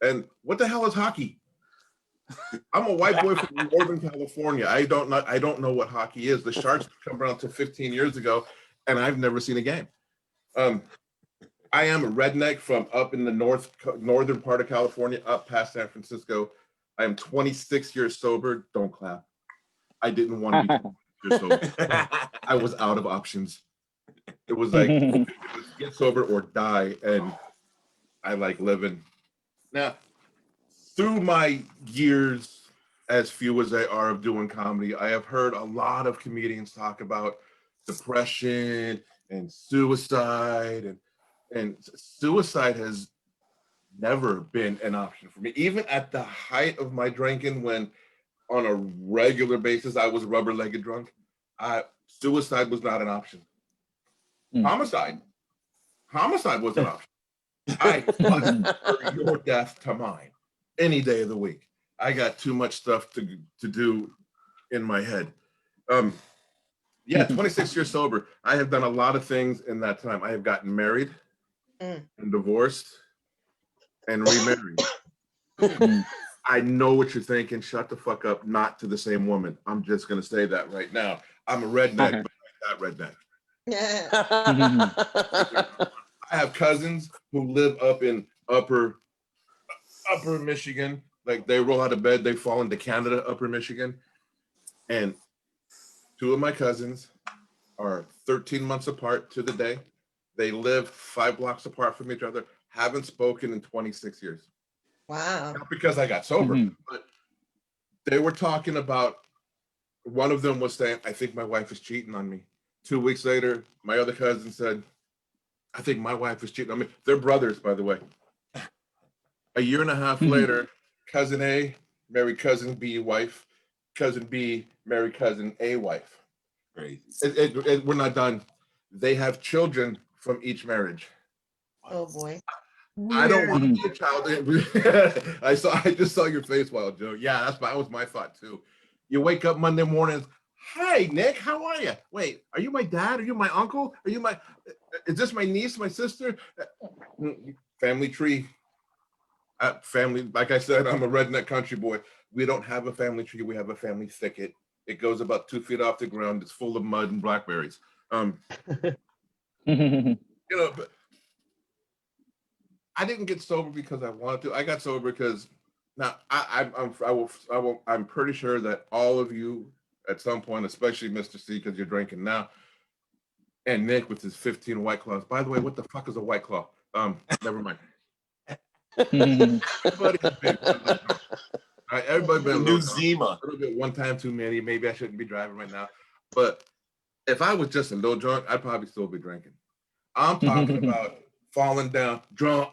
Speaker 4: And what the hell is hockey? I'm a white boy from Northern California. I don't know what hockey is. The Sharks come around to 15 years ago, and I've never seen a game. I am a redneck from up in the northern part of California, up past San Francisco. I am 26 years sober. Don't clap. I didn't want to be 26 years sober. I was out of options. It was like, it was get sober or die, and I like living. Now, through my years, as few as they are of doing comedy, I have heard a lot of comedians talk about depression and suicide, and suicide has never been an option for me. Even at the height of my drinking, when on a regular basis I was rubber-legged drunk, suicide was not an option. Homicide was an option. I prefer your death to mine any day of the week. I got too much stuff to do in my head. 26 years sober. I have done a lot of things in that time. I have gotten married and divorced and remarried. I know what you're thinking. Shut the fuck up. Not to the same woman. I'm just gonna say that right now. I'm a redneck, but not redneck. I have cousins who live up in upper Michigan. Like they roll out of bed, they fall into Canada, upper Michigan. And two of my cousins are 13 months apart to the day. They live 5 blocks apart from each other, haven't spoken in 26 years.
Speaker 1: Wow.
Speaker 4: Not because I got sober, but they were talking about, one of them was saying, I think my wife is cheating on me. 2 weeks later, my other cousin said, I think my wife is cheating on me. They're brothers, by the way. A year and a half later, cousin A married cousin B wife. Cousin B married cousin A wife.
Speaker 8: Crazy.
Speaker 4: We're not done. They have children from each marriage.
Speaker 1: Oh boy.
Speaker 4: I don't want to be a child. I just saw your face, Wild Joe. Yeah, that was my thought too. You wake up Monday mornings. Hey, Nick, how are you? Wait, are you my dad? Are you my uncle? Is this my niece, my sister? Family tree. Family, like I said, I'm a redneck country boy. We don't have a family tree. We have a family thicket. It goes about 2 feet off the ground. It's full of mud and blackberries. But I didn't get sober because I wanted to. I got sober because now I'm pretty sure that all of you at some point, especially Mr. C, because you're drinking now, and Nick with his 15 White Claws. By the way, what the fuck is a White Claw? Never mind. Everybody has been everybody been
Speaker 8: New Zima.
Speaker 4: a little bit one time too many. Maybe I shouldn't be driving right now. But if I was just a little drunk, I'd probably still be drinking. I'm talking about falling down drunk.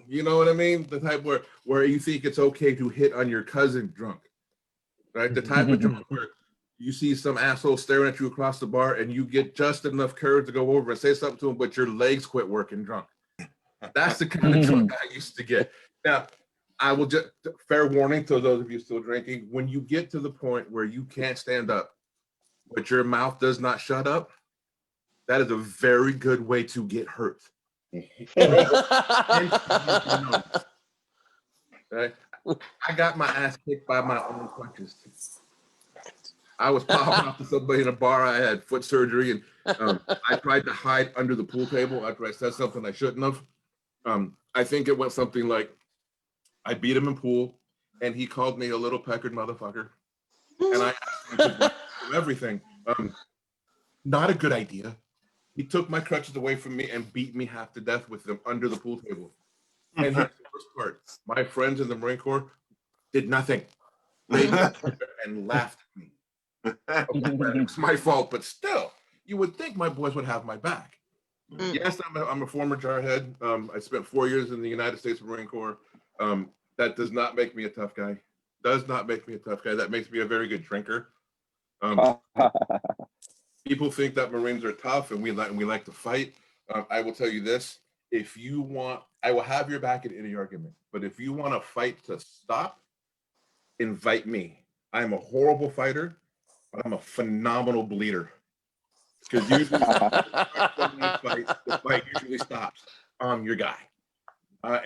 Speaker 4: You know what I mean? The type where you think it's okay to hit on your cousin drunk, right? The type of drunk where you see some asshole staring at you across the bar and you get just enough courage to go over and say something to him, but your legs quit working drunk. That's the kind of drunk I used to get. Now, I will just, fair warning to those of you still drinking, when you get to the point where you can't stand up, but your mouth does not shut up, that is a very good way to get hurt. Right? I got my ass kicked by my own punches. I was popping off to somebody in a bar. I had foot surgery, and I tried to hide under the pool table after I said something I shouldn't have. I think it went something like, I beat him in pool, and he called me a little peckered motherfucker, and I asked him to do everything. Not a good idea. He took my crutches away from me and beat me half to death with them under the pool table. And here's the worst part. My friends in the Marine Corps did nothing. They and laughed at me. It's my fault, but still, you would think my boys would have my back. Yes, I'm a former jarhead. I spent 4 years in the United States Marine Corps. That does not make me a tough guy. Does not make me a tough guy. That makes me a very good drinker. People think that Marines are tough and we like to fight. I will tell you this: if you want, I will have your back in any argument. But if you want to fight to stop, invite me. I'm a horrible fighter, but I'm a phenomenal bleeder. Because usually the fight usually stops. I'm your guy. I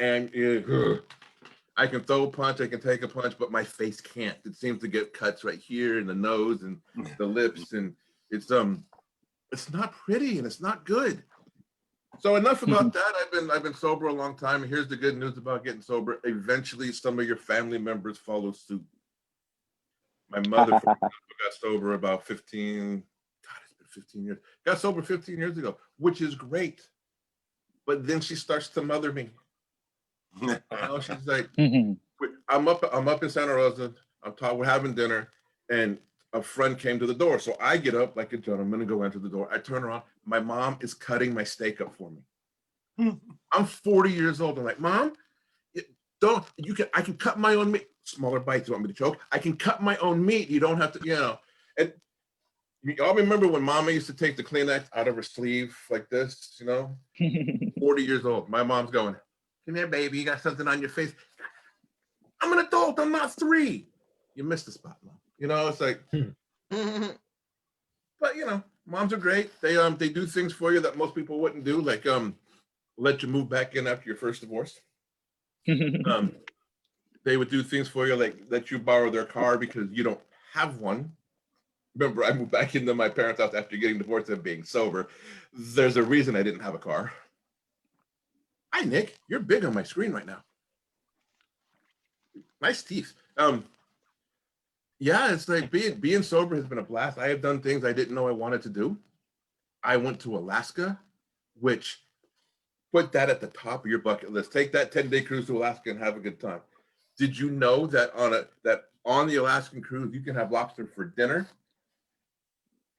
Speaker 4: can throw a punch, I can take a punch, but my face can't. It seems to get cuts right here in the nose and the lips, and it's not pretty and it's not good. So enough about that. I've been sober a long time, and here's the good news about getting sober. Eventually, some of your family members follow suit. My mother, for example, got sober about 15. God, it's been 15 years. Got sober 15 years ago, which is great. But then she starts to mother me. She's like, I'm up in Santa Rosa. We're having dinner, and a friend came to the door. So I get up like a gentleman and go enter the door. I turn around. My mom is cutting my steak up for me. I'm 40 years old. I'm like, Mom, I can cut my own meat. Smaller bites. You want me to choke? I can cut my own meat. You don't have to, And y'all remember when Mama used to take the Kleenex out of her sleeve like this, 40 years old. My mom's going, come here, baby. You got something on your face. I'm an adult. I'm not 3. You missed the spot, Mom. It's like, but moms are great. They do things for you that most people wouldn't do, like let you move back in after your first divorce. They would do things for you, like let you borrow their car because you don't have one. Remember, I moved back into my parents' house after getting divorced and being sober. There's a reason I didn't have a car. Hi, Nick. You're big on my screen right now. Nice teeth. Yeah, it's like being sober has been a blast. I have done things I didn't know I wanted to do. I went to Alaska, which put that at the top of your bucket list. Take that 10-day cruise to Alaska and have a good time. Did you know that on the Alaskan cruise you can have lobster for dinner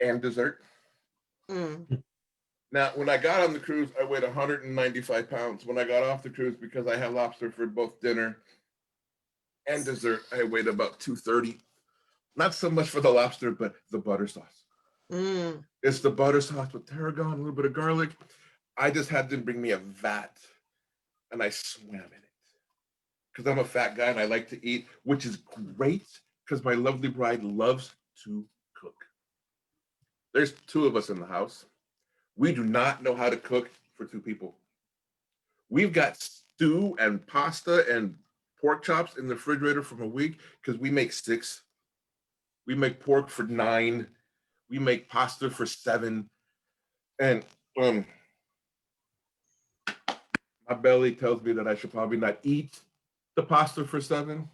Speaker 4: and dessert? Now, when I got on the cruise, I weighed 195 pounds. When I got off the cruise, because I had lobster for both dinner and dessert, I weighed about 230. Not so much for the lobster, but the butter sauce. It's the butter sauce with tarragon, a little bit of garlic. I just had them bring me a vat, and I swam in it. Because I'm a fat guy, and I like to eat, which is great, because my lovely bride loves to cook. There's 2 of us in the house. We do not know how to cook for 2 people. We've got stew and pasta and pork chops in the refrigerator from a week because we make 6. We make pork for 9. We make pasta for 7. And my belly tells me that I should probably not eat the pasta for 7.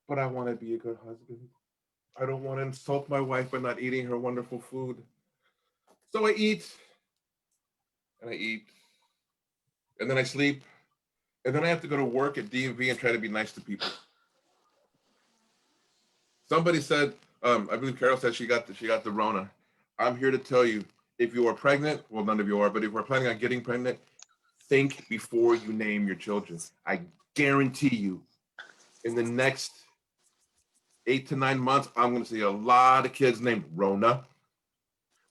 Speaker 4: But I want to be a good husband. I don't want to insult my wife by not eating her wonderful food. So I eat, and then I sleep, and then I have to go to work at DMV and try to be nice to people. Somebody said, I believe Carol said she got the Rona. I'm here to tell you, if you are pregnant, well, none of you are, but if we're planning on getting pregnant, think before you name your children. I guarantee you, in the next 8 to 9 months, I'm going to see a lot of kids named Rona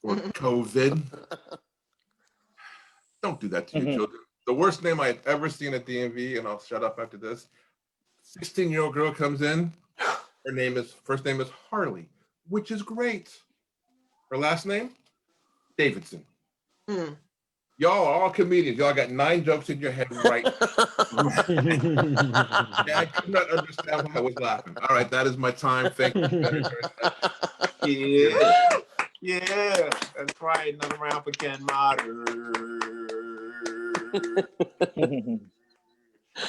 Speaker 4: or COVID. Don't do that to your children. The worst name I've ever seen at DMV, and I'll shut up after this. 16-year-old girl comes in. Her first name is Harley, which is great. Her last name, Davidson. Y'all are all comedians. Y'all got 9 jokes in your head right now. I could not understand why I was laughing. All right, that is my time. Thank you.
Speaker 8: Yeah, that's right. Another round for Ken Mottard.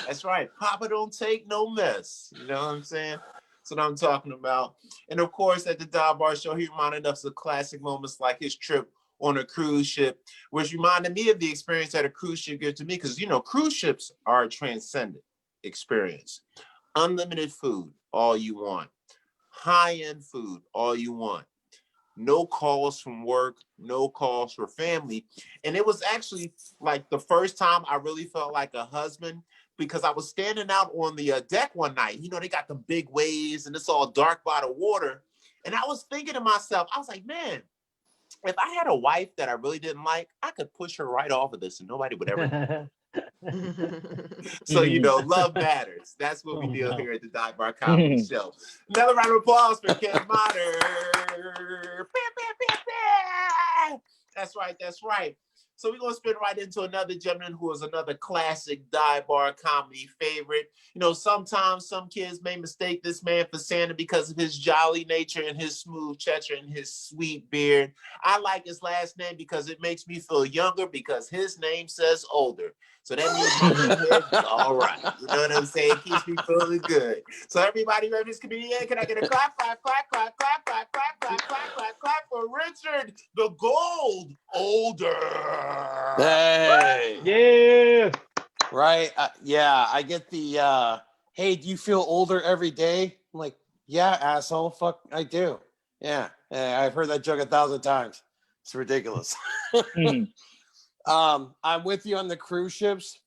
Speaker 8: That's right. Papa don't take no mess. You know what I'm saying? That's what I'm talking about. And of course, at the Dive Bar Show, he reminded us of classic moments like his trip on a cruise ship, which reminded me of the experience that a cruise ship gives to me. Because, cruise ships are a transcendent experience. Unlimited food, all you want. High-end food, all you want. No calls from work, no calls for family. And it was actually like the first time I really felt like a husband, because I was standing out on the deck one night. They got the big waves and it's all dark by the water. And I was thinking to myself, I was like, man, if I had a wife that I really didn't like, I could push her right off of this and nobody would ever So, love matters. That's what we do here at the Dive Bar Comedy Show. Another round of applause for Ken Mottard. That's right. That's right. So we're going to spin right into another gentleman who is another classic Dive Bar comedy favorite. Sometimes some kids may mistake this man for Santa because of his jolly nature and his smooth chatter and his sweet beard. I like his last name because it makes me feel younger because his name says older. So that means my head, all right. You know what I'm saying? It keeps me feeling good. So everybody ready for this comedian? Can I get a clap, clap, clap, clap, clap, clap, clap, clap, clap, clap, clap for Richard the Gold Older?
Speaker 6: Hey.
Speaker 3: Yeah.
Speaker 6: Right? Yeah, I get the, hey, do you feel older every day? I'm like, yeah, asshole. Fuck, I do. Yeah, I've heard that joke 1,000 times. It's ridiculous.
Speaker 7: Mhm.
Speaker 6: I'm with you on the cruise ships.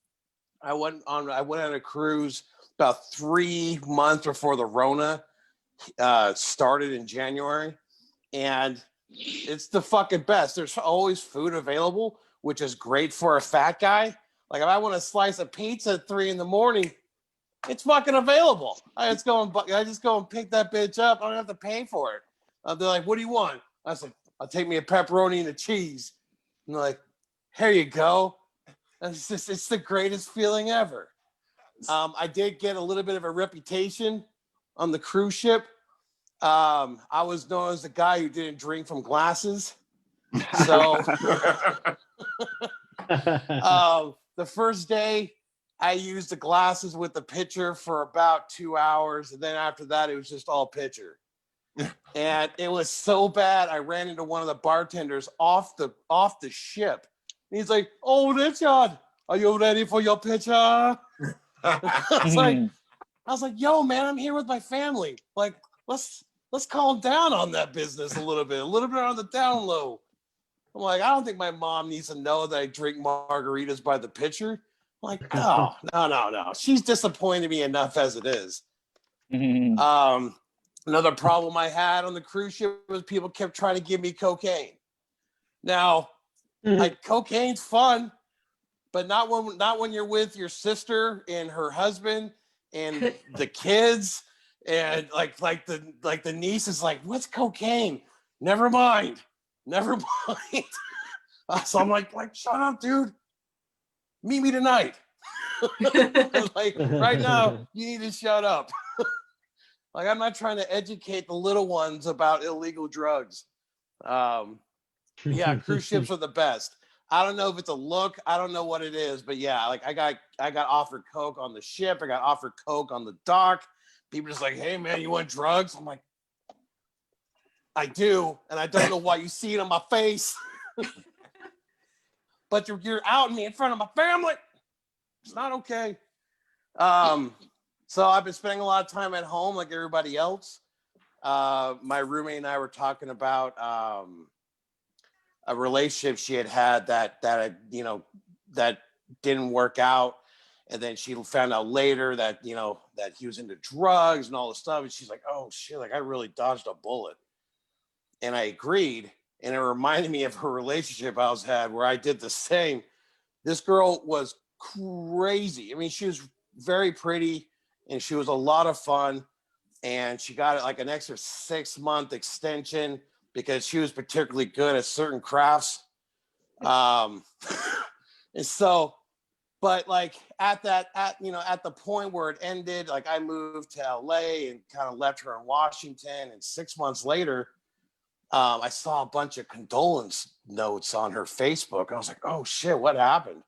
Speaker 6: I went on a cruise about 3 months before the Rona started in January, and it's the fucking best. There's always food available, which is great for a fat guy. Like if I want a slice of pizza at 3 a.m, it's fucking available. I just go and pick that bitch up. I don't have to pay for it. They're like, "What do you want?" I said, "I'll take me a pepperoni and a cheese." And they're like, "Here you go." And it's the greatest feeling ever. I did get a little bit of a reputation on the cruise ship. I was known as the guy who didn't drink from glasses. So the first day, I used the glasses with the pitcher for about 2 hours, and then after that, it was just all pitcher. And it was so bad. I ran into one of the bartenders off the ship. And he's like, "Oh, Richard, are you ready for your pitcher?" I was like, "Yo, man, I'm here with my family. Like, let's calm down on that business a little bit on the down low." I'm like, "I don't think my mom needs to know that I drink margaritas by the pitcher." I'm like, no. She's disappointed me enough as it is. Another problem I had on the cruise ship was people kept trying to give me cocaine. Now, like cocaine's fun, but not when you're with your sister and her husband and the kids, and like the niece is like, "What's cocaine?" Never mind. So I'm like, "Shut up, dude. Meet me tonight." Like right now, you need to shut up. Like I'm not trying to educate the little ones about illegal drugs. Yeah, cruise ships are the best. I don't know if it's a look. I don't know what it is, but yeah, like I got offered coke on the ship. I got offered coke on the dock. People just like, "Hey man, you want drugs?" I'm like, "I do," and I don't know why you see it on my face. But you're outing me in front of my family. It's not okay. So I've been spending a lot of time at home like everybody else. My roommate and I were talking about a relationship she had that that didn't work out, and then she found out later that that he was into drugs and all this stuff, and she's like, "Oh shit, like I really dodged a bullet." And I agreed, and it reminded me of her relationship I had where I did the same. This girl was crazy. I mean, she was very pretty and she was a lot of fun, and she got like an extra 6-month extension because she was particularly good at certain crafts. And so, but like at the point where it ended, like I moved to LA and kind of left her in Washington, and 6 months later, I saw a bunch of condolence notes on her Facebook. I was like, "Oh shit, what happened?"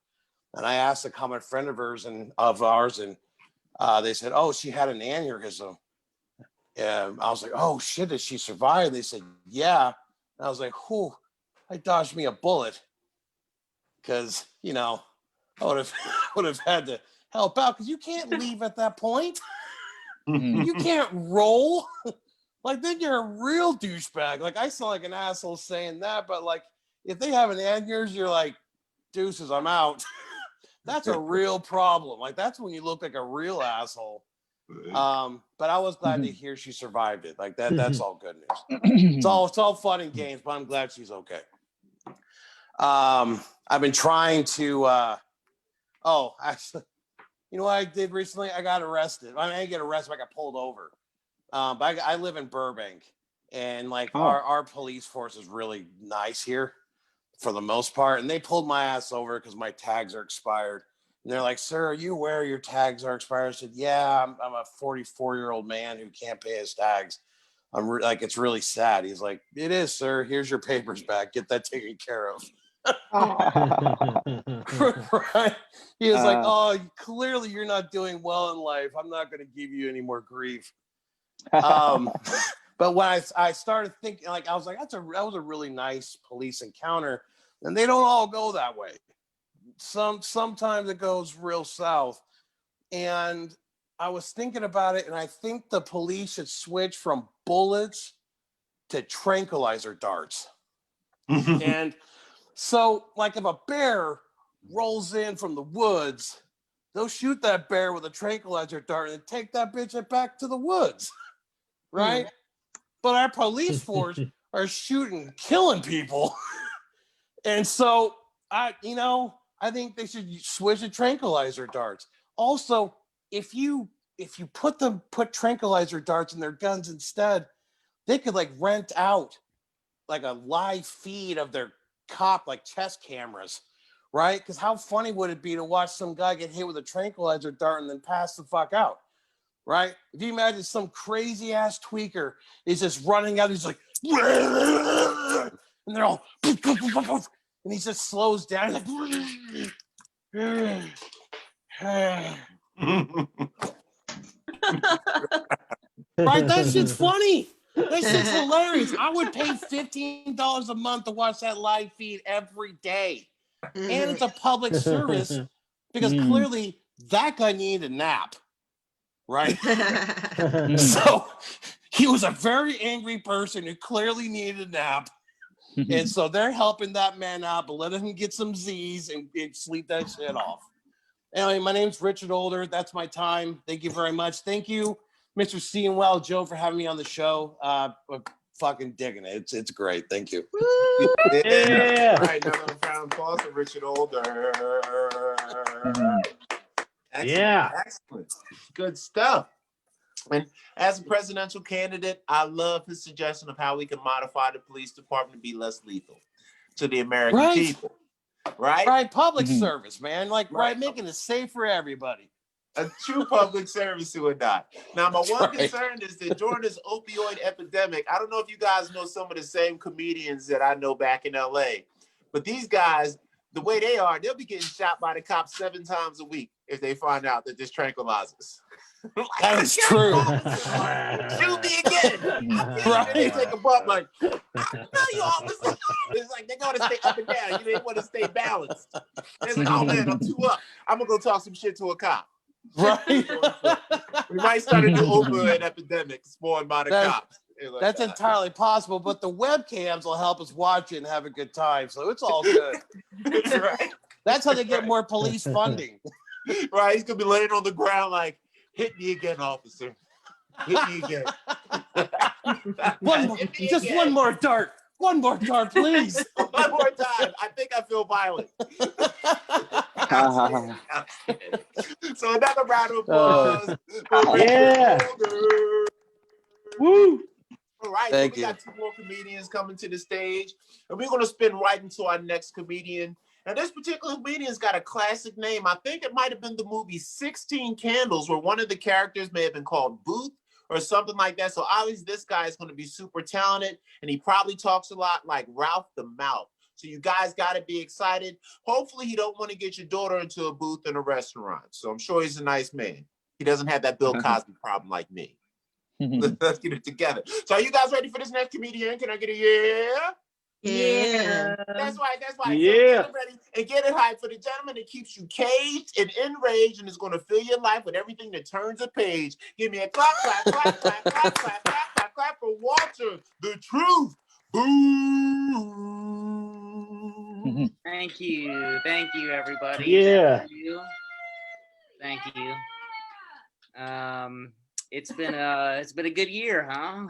Speaker 6: And I asked a common friend of ours, and they said, "Oh, she had an aneurysm." And I was like, "Oh shit, did she survive?" They said, "Yeah." And I was like, "Whew, I dodged me a bullet," because I would have had to help out, because you can't leave at that point. You can't roll. Like then you're a real douchebag. Like I sound like an asshole saying that, but like if they have an aneurysm, you're like, "Deuces, I'm out." That's a real problem. Like that's when you look like a real asshole. But I was glad to hear she survived it. Like that's all good news. It's all fun and games, but I'm glad she's okay. I've been trying to actually, you know what I did recently? I got arrested. I didn't get arrested, I got pulled over. But I live in Burbank, and like our police force is really nice here for the most part. And they pulled my ass over because my tags are expired. And they're like, "Sir, are you aware your tags are expired?" I said, "Yeah, I'm a 44-year-old man who can't pay his tags. Like, it's really sad." He's like, "It is, sir. Here's your papers back. Get that taken care of." Right? He was like, "Oh, clearly you're not doing well in life. I'm not going to give you any more grief." But when I started thinking, like, I was like, that was a really nice police encounter, and they don't all go that way. sometimes it goes real south. And I was thinking about it, and I think the police should switch from bullets to tranquilizer darts. And so, like, if a bear rolls in from the woods, they'll shoot that bear with a tranquilizer dart and take that bitch back to the woods, right? But our police force are shooting, killing people. And so, I think they should switch to tranquilizer darts. Also, if you put tranquilizer darts in their guns instead, they could like rent out like a live feed of their cop like chest cameras, right? Because how funny would it be to watch some guy get hit with a tranquilizer dart and then pass the fuck out, right? If you imagine some crazy ass tweaker is just running out, he's like, and they're all, and he just slows down, he's like, right? That shit's funny. That shit's hilarious. I would pay $15 a month to watch that live feed every day. And it's a public service because clearly that guy needed a nap, right? So he was a very angry person who clearly needed a nap. And so they're helping that man out, but letting him get some Z's and sleep that shit off. Anyway, my name's Richard Older. That's my time. Thank you very much. Thank you, Mr. See and Well, Joe, for having me on the show. Fucking digging it. It's great. Thank you.
Speaker 8: Yeah. All right, now I'm round of applause for Richard Older. Excellent.
Speaker 3: Yeah.
Speaker 8: Excellent. Good stuff. And as a presidential candidate, I love his suggestion of how we can modify the police department to be less lethal to the American people. Right?
Speaker 6: Public service, man. Like, making it safe for everybody.
Speaker 8: A true public service who would not. Now, my one concern is that during this opioid epidemic, I don't know if you guys know some of the same comedians that I know back in LA, but these guys, the way they are, they'll be getting shot by the cops 7 times a week if they find out that this tranquilizes.
Speaker 6: That is true.
Speaker 8: Shoot me again. Right. They take a bump like, I know you officer. It's like they gotta stay up and down. They want to stay balanced. It's like, oh man, I'm too up. I'm gonna go talk some shit to a cop.
Speaker 6: Right.
Speaker 8: We might start a new opioid epidemic spawned by the cops. Like,
Speaker 6: that's entirely possible, but the webcams will help us watch it and have a good time. So it's all good.
Speaker 8: That's right.
Speaker 6: That's how they get more police funding.
Speaker 8: Right. He's gonna be laying on the ground like, hit me again, officer. Hit me again.
Speaker 6: One more dart. One more dart, please.
Speaker 8: One more time. I think I feel violent. So another round of applause.
Speaker 3: Yeah. Woo.
Speaker 8: All right. So we got 2 more comedians coming to the stage, and we're going to spin right into our next comedian. And this particular comedian's got a classic name. I think it might have been the movie 16 Candles, where one of the characters may have been called Booth or something like that. So obviously this guy is going to be super talented, and he probably talks a lot like Ralph the Mouth. So you guys got to be excited. Hopefully he don't want to get your daughter into a booth in a restaurant. So I'm sure he's a nice man. He doesn't have that Bill Cosby problem like me. Let's get it together. So are you guys ready for this next comedian? Can I get a yeah?
Speaker 1: Yeah.
Speaker 8: That's right.
Speaker 3: Yeah.
Speaker 8: So get ready and get it hyped for the gentleman that keeps you caged and enraged and is going to fill your life with everything that turns a page. Give me a clap, clap, clap, clap, clap, clap, clap, clap, clap for Walter, the truth. Boo.
Speaker 5: Thank you, everybody.
Speaker 3: Yeah.
Speaker 5: Thank you. It's been a good year, huh?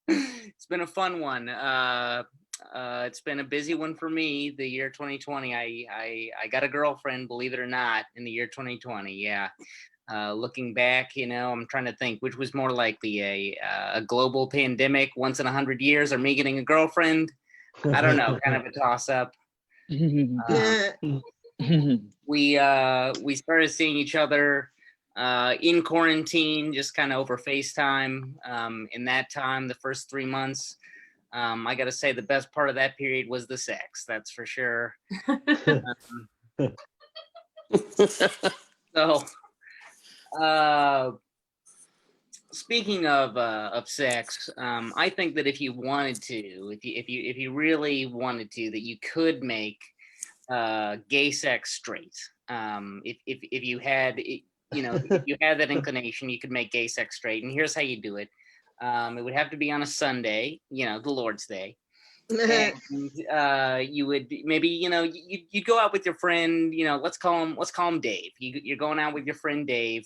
Speaker 5: It's been a fun one. It's been a busy one for me. The year 2020. I got a girlfriend, believe it or not, in the year 2020. Yeah. Looking back, I'm trying to think which was more likely, a global pandemic once in 100 years, or me getting a girlfriend. I don't know, kind of a toss up. We started seeing each other in quarantine, just kind of over FaceTime. In that time, the first 3 months, I got to say the best part of that period was the sex. That's for sure. So, speaking of sex, I think that if you wanted to, if you really wanted to, that you could make gay sex straight. If you had if you had that inclination, you could make gay sex straight. And here's how you do it. It would have to be on a Sunday, the Lord's Day. And you would maybe you'd go out with your friend, let's call him Dave. You're going out with your friend Dave,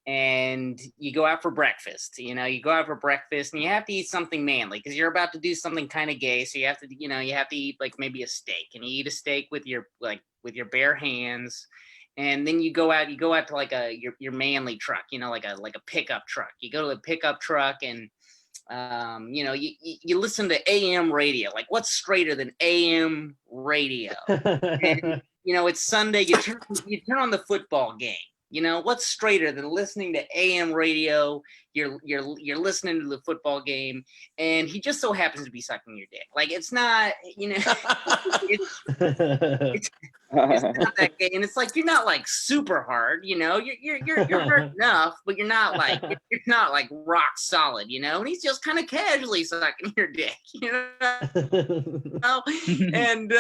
Speaker 5: and you go out for breakfast. You go out for breakfast, and you have to eat something manly because you're about to do something kind of gay. So you have to eat like maybe a steak, and you eat a steak with your bare hands. And then you go out to like your manly truck, like a pickup truck. You go to the pickup truck, and you listen to AM radio. Like, what's straighter than AM radio? And, it's Sunday. You turn on the football game. What's straighter than listening to AM radio? You're listening to the football game, and he just so happens to be sucking your dick. Like, it's not, it's not that gay, and it's like you're not like super hard. You're hard enough, but you're not like rock solid. And he's just kind of casually sucking your dick. And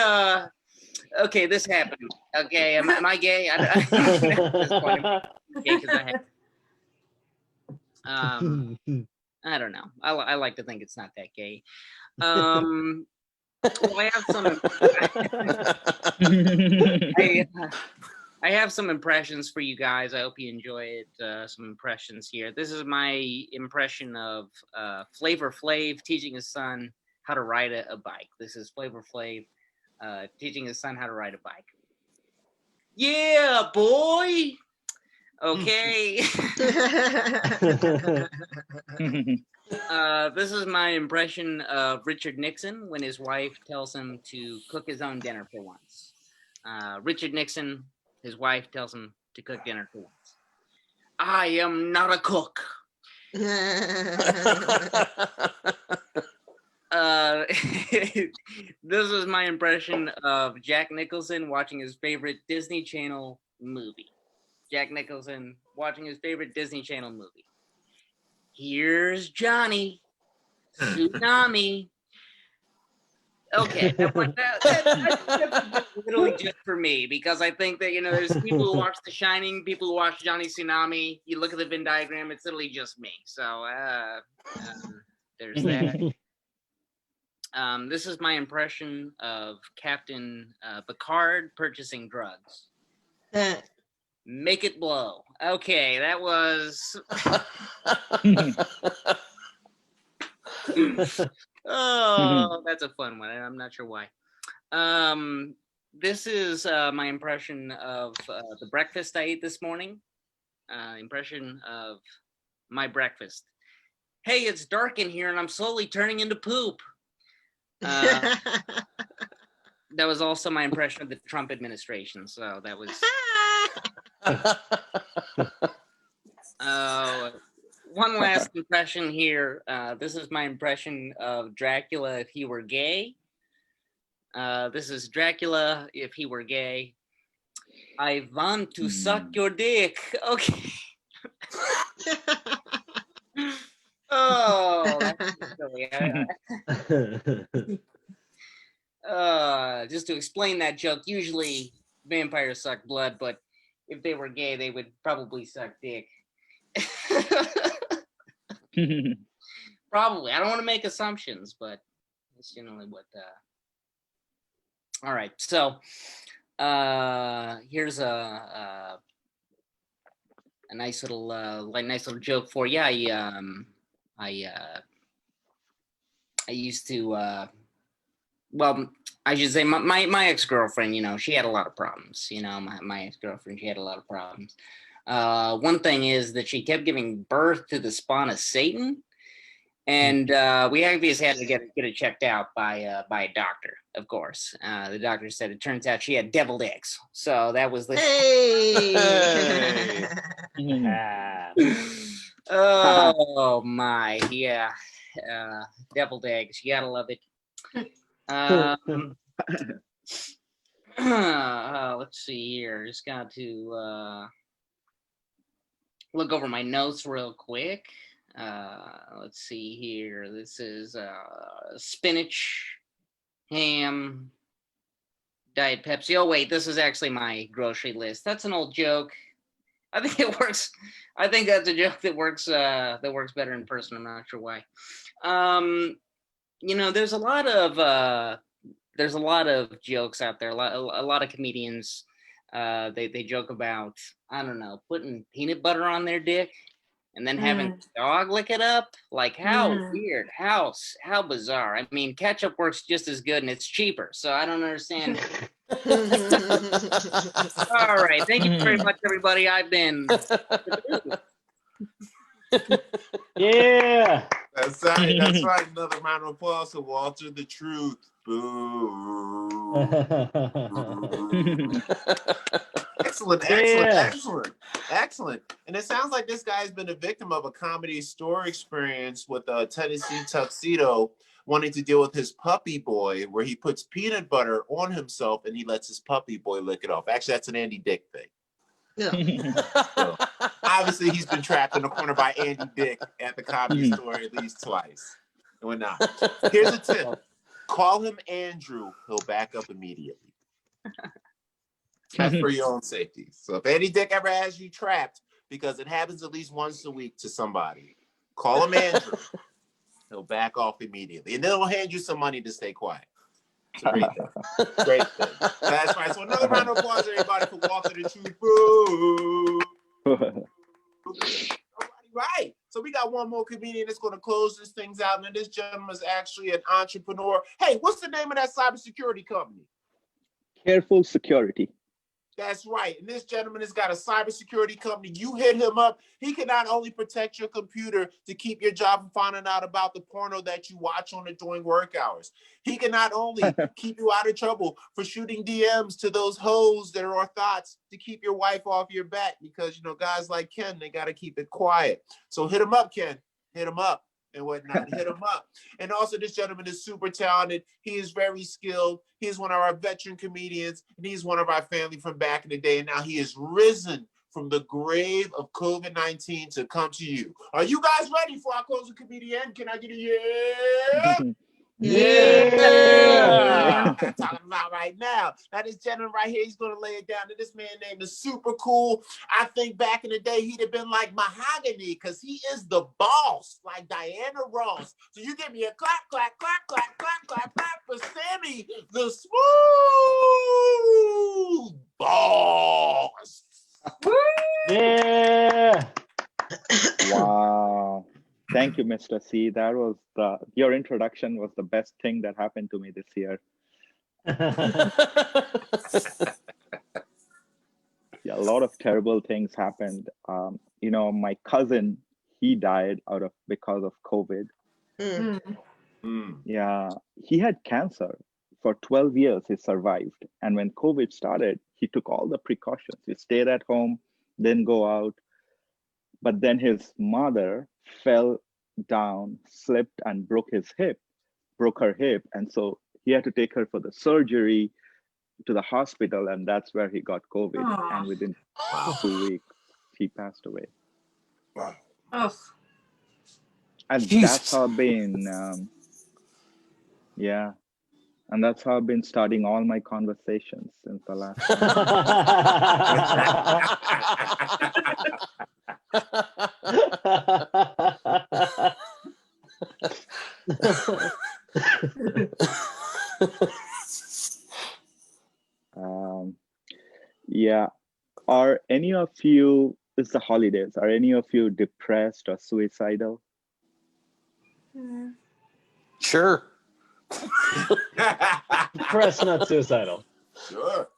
Speaker 5: okay, this happened. Okay, am I gay? I don't know. I like to think it's not that gay. Well, I have some impressions for you guys. I hope you enjoy it. Some impressions here. This is my impression of Flavor Flav teaching his son how to ride a bike. This is Flavor Flav teaching his son how to ride a bike. Yeah, boy. Okay. This is my impression of Richard Nixon when his wife tells him to cook his own dinner for once. Richard Nixon, his wife tells him to cook dinner for once. I am not a cook. This is my impression of Jack Nicholson watching his favorite Disney Channel movie. Jack Nicholson watching his favorite Disney Channel movie. Here's Johnny. Tsunami. Okay, that's literally just for me, because I think that there's people who watch The Shining, people who watch Johnny Tsunami. You look at the Venn diagram, it's literally just me. So there's that. This is my impression of Captain Picard purchasing drugs. Make it blow. Okay, that was. Oh, that's a fun one. I'm not sure why. This is my impression of the breakfast I ate this morning. Impression of my breakfast. Hey, it's dark in here and I'm slowly turning into poop. That was also my impression of the Trump administration. So that was. One last impression here. This is my impression of Dracula if he were gay. This is Dracula if he were gay. I want to suck your dick. Okay. Oh, that's silly. Just to explain that joke, usually vampires suck blood, but if they were gay, they would probably suck dick. Probably. I don't want to make assumptions, but that's generally what. All right. So here's a nice little joke for you. I used to. Well, I should say my ex-girlfriend. She had a lot of problems. My ex-girlfriend, she had a lot of problems. One thing is that she kept giving birth to the spawn of Satan, and we obviously had to get it checked out by a doctor, of course. The doctor said it turns out she had deviled eggs, so that was the. Hey! Oh my, yeah, deviled eggs. You gotta love it. Let's see here. Just got to look over my notes real quick. Let's see here. This is spinach, ham, Diet Pepsi. Oh wait, this is actually my grocery list. That's an old joke. I think it works. I think that's a joke that works better in person. I'm not sure why. There's a lot of jokes out there. A lot of comedians, they joke about, I don't know, putting peanut butter on their dick and then having a dog lick it up. Like, how weird, how bizarre. I mean, ketchup works just as good and it's cheaper, so I don't understand. All right, thank you very much, everybody. I've been.
Speaker 3: Yeah.
Speaker 8: That's right. That's right. Another round of applause to Walter the Truth. Boo. Excellent. And it sounds like this guy's been a victim of a comedy store experience with a Tennessee tuxedo, wanting to deal with his puppy boy, where he puts peanut butter on himself and he lets his puppy boy lick it off. Actually, that's an Andy Dick thing.
Speaker 1: Yeah.
Speaker 8: So, obviously, he's been trapped in a corner by Andy Dick at the comedy store at least twice. And whatnot. Here's a tip. Call him Andrew. He'll back up immediately. That's for your own safety. So if Andy Dick ever has you trapped, because it happens at least once a week to somebody, call him Andrew. He'll back off immediately. And then he'll hand you some money to stay quiet. It's a great thing. Great thing. That's right. So another round of applause, everybody, for Walter the Truth. Boo. Right. So we got one more comedian that's going to close this things out. And this gentleman is actually an entrepreneur. Hey, what's the name of that cybersecurity company?
Speaker 7: Careful Security.
Speaker 8: That's right. And this gentleman has got a cybersecurity company. You hit him up. He can not only protect your computer to keep your job from finding out about the porno that you watch on it during work hours. He can not only keep you out of trouble for shooting DMs to those hoes that are thoughts to keep your wife off your back, because, guys like Ken, they got to keep it quiet. So hit him up, Ken. Hit him up. And whatnot, hit him up. And also, this gentleman is super talented. He is very skilled. He's one of our veteran comedians, and he's one of our family from back in the day. And now he is risen from the grave of COVID-19 to come to you. Are you guys ready for our closing comedian? Can I get a yeah?
Speaker 3: Yeah.
Speaker 8: I'm talking about right now. Now, this gentleman right here, he's going to lay it down. And this man name is super cool. I think back in the day, he'd have been like Mahogany, because he is the boss, like Diana Ross. So you give me a clap, clap, clap, clap, clap, clap, clap for Sammy, the smooth boss.
Speaker 3: Yeah.
Speaker 7: Wow. Thank you, Mr. C. That was your introduction was the best thing that happened to me this year. Yeah, a lot of terrible things happened. My cousin, he died because of COVID. Yeah, he had cancer. For 12 years, he survived. And when COVID started, he took all the precautions. He stayed at home, didn't go out. But then his mother fell down, slipped, and broke her hip. And so he had to take her for the surgery to the hospital, and that's where he got COVID. And within 2 weeks, he passed away.
Speaker 8: Wow.
Speaker 7: And that's how I've been, and that's how I've been starting all my conversations since the last yeah. Are any of you, it's the holidays, are any of you depressed or suicidal?
Speaker 6: Sure.
Speaker 3: Depressed, not suicidal.
Speaker 8: Sure.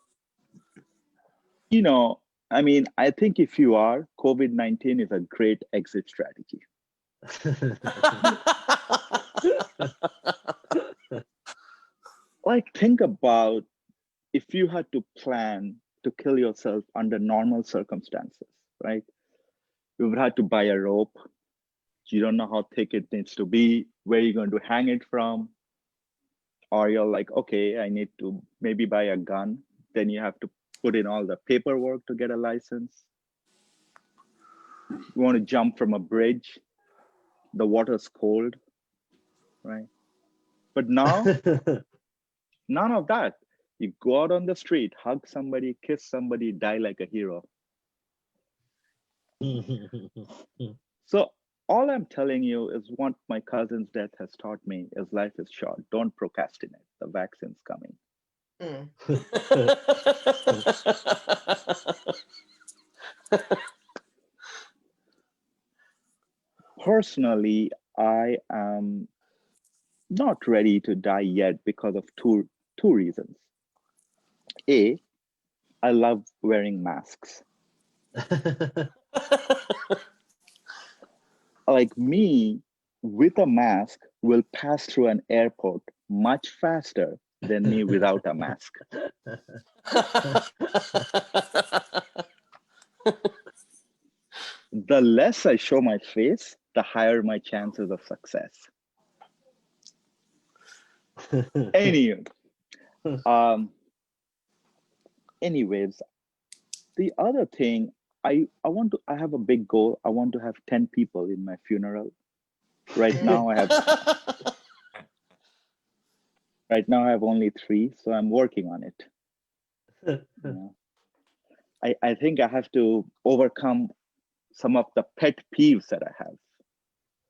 Speaker 7: I think if you are, COVID-19 is a great exit strategy. Think about if you had to plan to kill yourself under normal circumstances, right? You would have to buy a rope. You don't know how thick it needs to be, where you're going to hang it from. Or you're like, okay, I need to maybe buy a gun. Then you have to put in all the paperwork to get a license. You want to jump from a bridge. The water's cold, right? But now, none of that. You go out on the street, hug somebody, kiss somebody, die like a hero. So all I'm telling you is what my cousin's death has taught me is life is short. Don't procrastinate. The vaccine's coming.
Speaker 1: Mm.
Speaker 7: Personally, I am not ready to die yet because of two reasons. A, I love wearing masks. Like me with a mask will pass through an airport much faster than me without a mask. The less I show my face, the higher my chances of success. Anyways, the other thing, I have a big goal. I want to have 10 people in my funeral. Right now I have only 3, so I'm working on it. You know, I think I have to overcome some of the pet peeves that I have.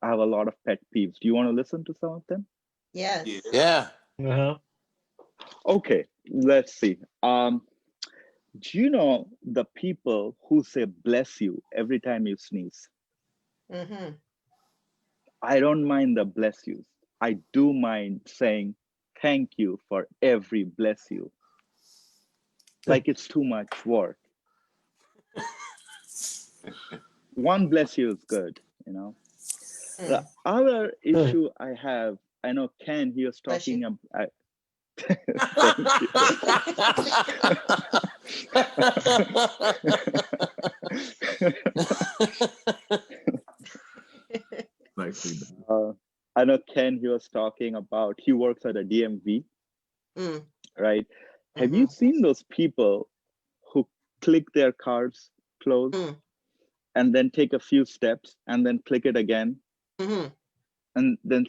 Speaker 7: I have a lot of pet peeves. Do you want to listen to some of them?
Speaker 1: Yes.
Speaker 6: Yeah.
Speaker 3: Uh-huh.
Speaker 7: Okay, let's see. Do you know the people who say bless you every time you sneeze?
Speaker 1: Mm-hmm.
Speaker 7: I don't mind the bless yous. I do mind saying thank you for every bless you. Like it's too much work. One bless you is good, you know. The other issue I have, I know Ken, he was
Speaker 1: Bless you.
Speaker 7: talking about. Thank
Speaker 4: Nicely
Speaker 7: you.
Speaker 4: done.
Speaker 7: I know Ken, he was talking about, he works at a DMV,
Speaker 1: Mm.
Speaker 7: right? Have you seen those people who click their cards close and then take a few steps and then click it again?
Speaker 1: Mm-hmm.
Speaker 7: And then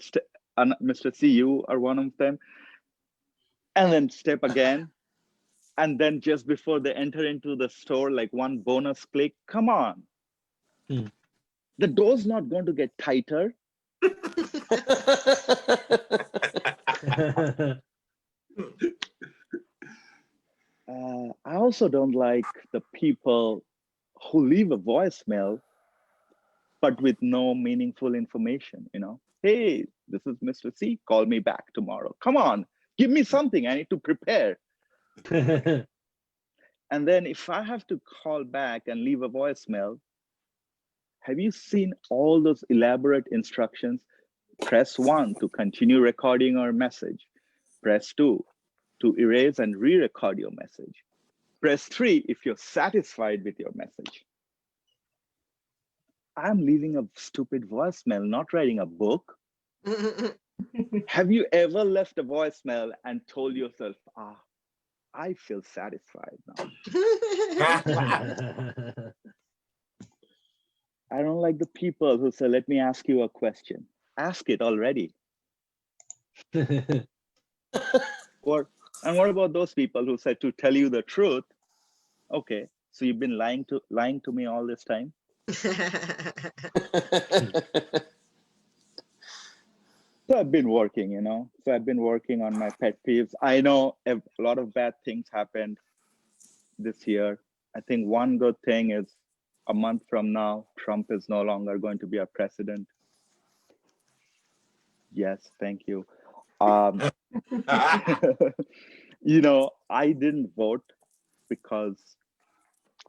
Speaker 7: Mr. See, you are one of them. And then step again. And then just before they enter into the store, like one bonus click. Come on. The door's not going to get tighter. I also don't like the people who leave a voicemail, but with no meaningful information, you know. Hey, this is Mr. C. Call me back tomorrow. Come on, give me something. I need to prepare. And then if I have to call back and leave a voicemail, have you seen all those elaborate instructions? Press 1 to continue recording our message. Press 2 to erase and re-record your message. Press 3 if you're satisfied with your message. I'm leaving a stupid voicemail, not writing a book. Have you ever left a voicemail and told yourself, I feel satisfied now? I don't like the people who say, let me ask you a question. Ask it already. And what about those people who said to tell you the truth? Okay, so you've been lying to me all this time? So I've been working, you know. So I've been working on my pet peeves. I know a lot of bad things happened this year. I think one good thing is a month from now, Trump is no longer going to be our president. Yes, thank you. You know, I didn't vote because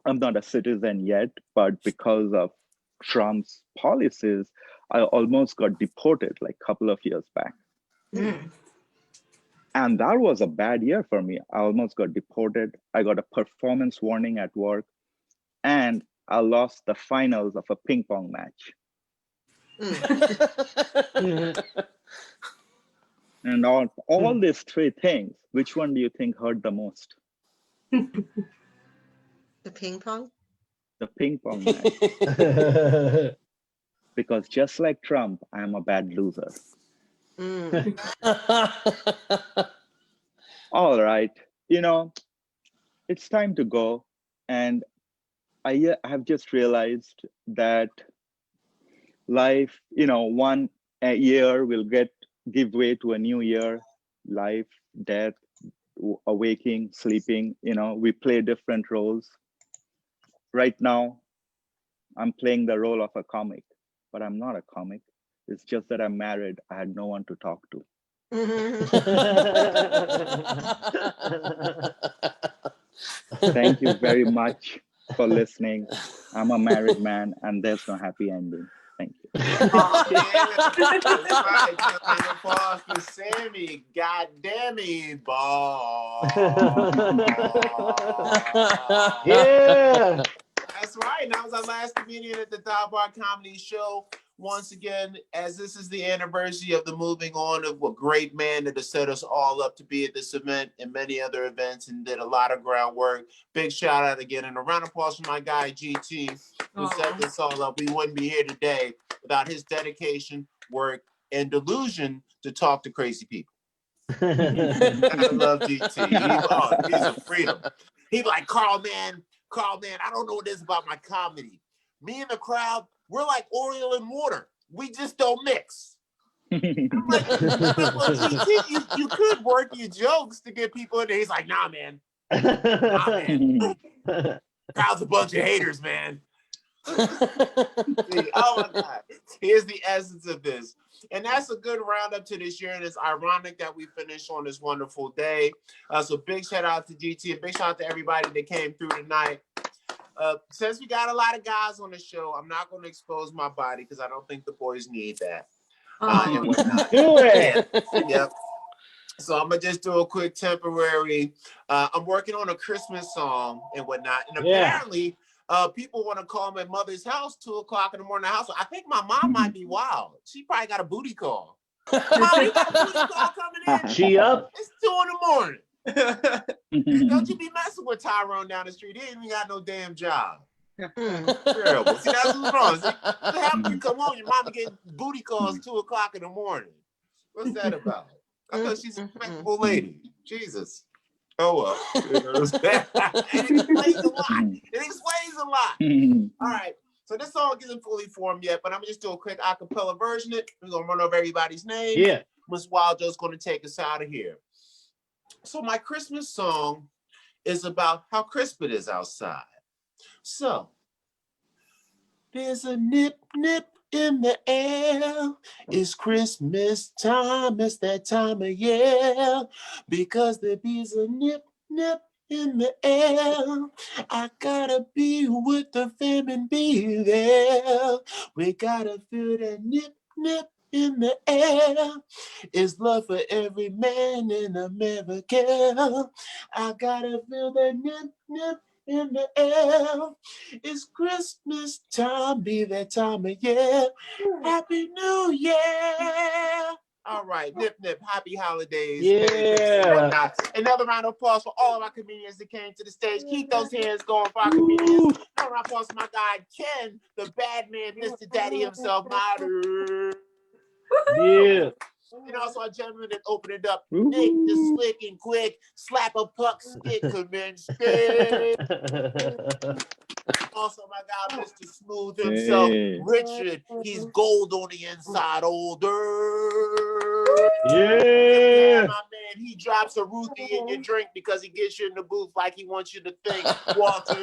Speaker 7: I'm not a citizen yet, but because of Trump's policies, I almost got deported like a couple of years back. And that was a bad year for me. I almost got deported. I got a performance warning at work, and I lost the finals of a ping pong match. And all these 3 things, which one do you think hurt the most?
Speaker 1: The ping pong?
Speaker 7: The ping pong match. Because just like Trump, I'm a bad loser. All right. you know, it's time to go. And I have just realized that life, one a year will give way to a new year. Life, death, awaking, sleeping, we play different roles. Right now, I'm playing the role of a comic, but I'm not a comic. It's just that I'm married. I had no one to talk to. Thank you very much for listening. I'm a married man and there's no happy ending. Thank you.
Speaker 8: Oh, yeah. That's right. Round of applause for Sammy. God damn it, Boss.
Speaker 3: Yeah.
Speaker 8: That's right. That was our last comedian at the Dive Bar Comedy Show. Once again, as this is the anniversary of the moving on of a great man that has set us all up to be at this event and many other events and did a lot of groundwork. Big shout out again and a round of applause for my guy GT who set this all up. We wouldn't be here today without his dedication, work, and delusion to talk to crazy people. I love GT. He's a freedom. He's like, Carl, man, I don't know what it is about my comedy. Me and the crowd, we're like oil and water. We just don't mix. I'm like, well, GT, you could work your jokes to get people in there. He's like, nah, man. Crowd's a bunch of haters, man. See, oh my God. Here's the essence of this. And that's a good roundup to this year. And it's ironic that we finished on this wonderful day. So big shout out to GT. A big shout out to everybody that came through tonight. Since we got a lot of guys on the show, I'm not going to expose my body because I don't think the boys need that. And whatnot.
Speaker 3: Do it.
Speaker 8: Yep. So I'm going to just do a quick temporary. I'm working on a Christmas song and whatnot. And apparently, people want to call my mother's house 2:00 in the morning. House. I think my mom might be wild. She probably got a booty call. Mom, you got a booty call coming in?
Speaker 3: She up?
Speaker 8: It's 2 in the morning. Don't you be messing with Tyrone down the street. He ain't even got no damn job. Terrible. See, that's what's wrong. See, what happened? You come home, your mama getting booty calls 2:00 in the morning. What's that about? I thought she's a respectable lady. Jesus. Oh well. It explains a lot. All right. So this song isn't fully formed yet, but I'm gonna just do a quick acapella version. We're gonna run over everybody's name.
Speaker 3: Yeah.
Speaker 8: Miss Wildjo's gonna take us out of here. So my Christmas song is about how crisp it is outside. So there's a nip nip in the air. It's Christmas time. It's that time of year because there bees a nip nip in the air. I gotta be with the fam and be there. We gotta feel that nip nip in the air. It's love for every man in America. I gotta feel that nip nip in the air. It's Christmas time, be that time of year. Happy New Year. All right, nip nip, happy holidays.
Speaker 3: Yeah.
Speaker 8: Another round of applause for all of our comedians that came to the stage. Keep those hands going for our comedians. Another round of applause for my guy Ken, the bad man, Mr. Daddy himself, Mottard.
Speaker 3: Yeah.
Speaker 8: And also our gentleman that opened it up, Nick, the slick and quick, slap a puck, stick, Kaminsky. Also my guy, Mr. Smooth himself, Richard. He's gold on the inside, older.
Speaker 3: Yeah.
Speaker 8: My man, he drops a Ruthie in your drink because he gets you in the booth like he wants you to think. Walter.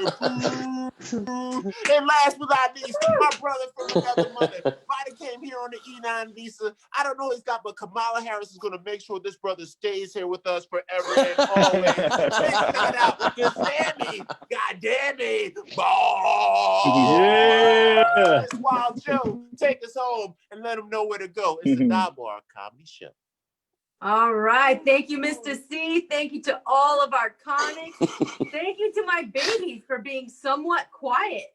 Speaker 8: And last but not least, my brother from another mother. Biden came here on the E9 visa. I don't know his got, but Kamala Harris is going to make sure this brother stays here with us forever and always. Big shout out to Sammy. God damn it. Boss.
Speaker 3: Yeah.
Speaker 8: This Wild Joe, take us home and let them know where to go. It's the Dive Bar Comedy Show.
Speaker 2: All right. Thank you, Mr. C. Thank you to all of our comics. Thank you to my babies for being somewhat quiet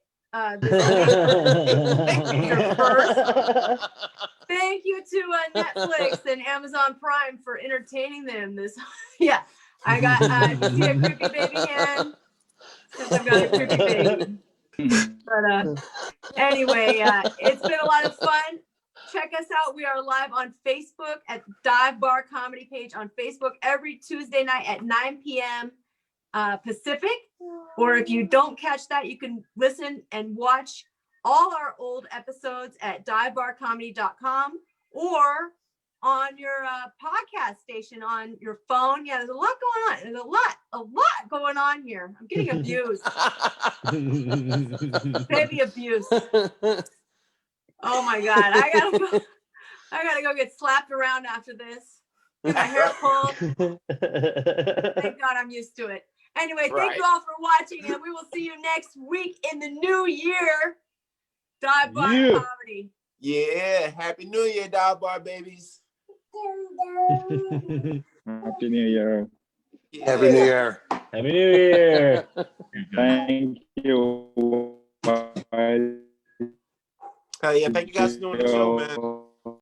Speaker 2: this week. Thank you to Netflix and Amazon Prime for entertaining them. Yeah, I got you see a creepy baby hand because I've got a creepy baby. But anyway, it's been a lot of fun. Check us out. We are live on Facebook at Dive Bar Comedy page on Facebook every Tuesday night at 9 p.m. Pacific. Or if you don't catch that, you can listen and watch all our old episodes at divebarcomedy.com or on your podcast station on your phone. Yeah, there's a lot going on. There's a lot going on here. I'm getting abused. Baby abuse. Oh my God. I gotta go get slapped around after this. Get my hair pulled. Thank God I'm used to it. Anyway, thank you all for watching, and we will see you next week in the new year. Dive Bar Comedy.
Speaker 8: Yeah, Happy New Year, Dive Bar babies.
Speaker 7: Happy New Year.
Speaker 8: Yeah.
Speaker 6: Happy New Year.
Speaker 3: Happy New Year.
Speaker 7: Thank you. Bye.
Speaker 8: Yeah, thank you guys for doing the show, man.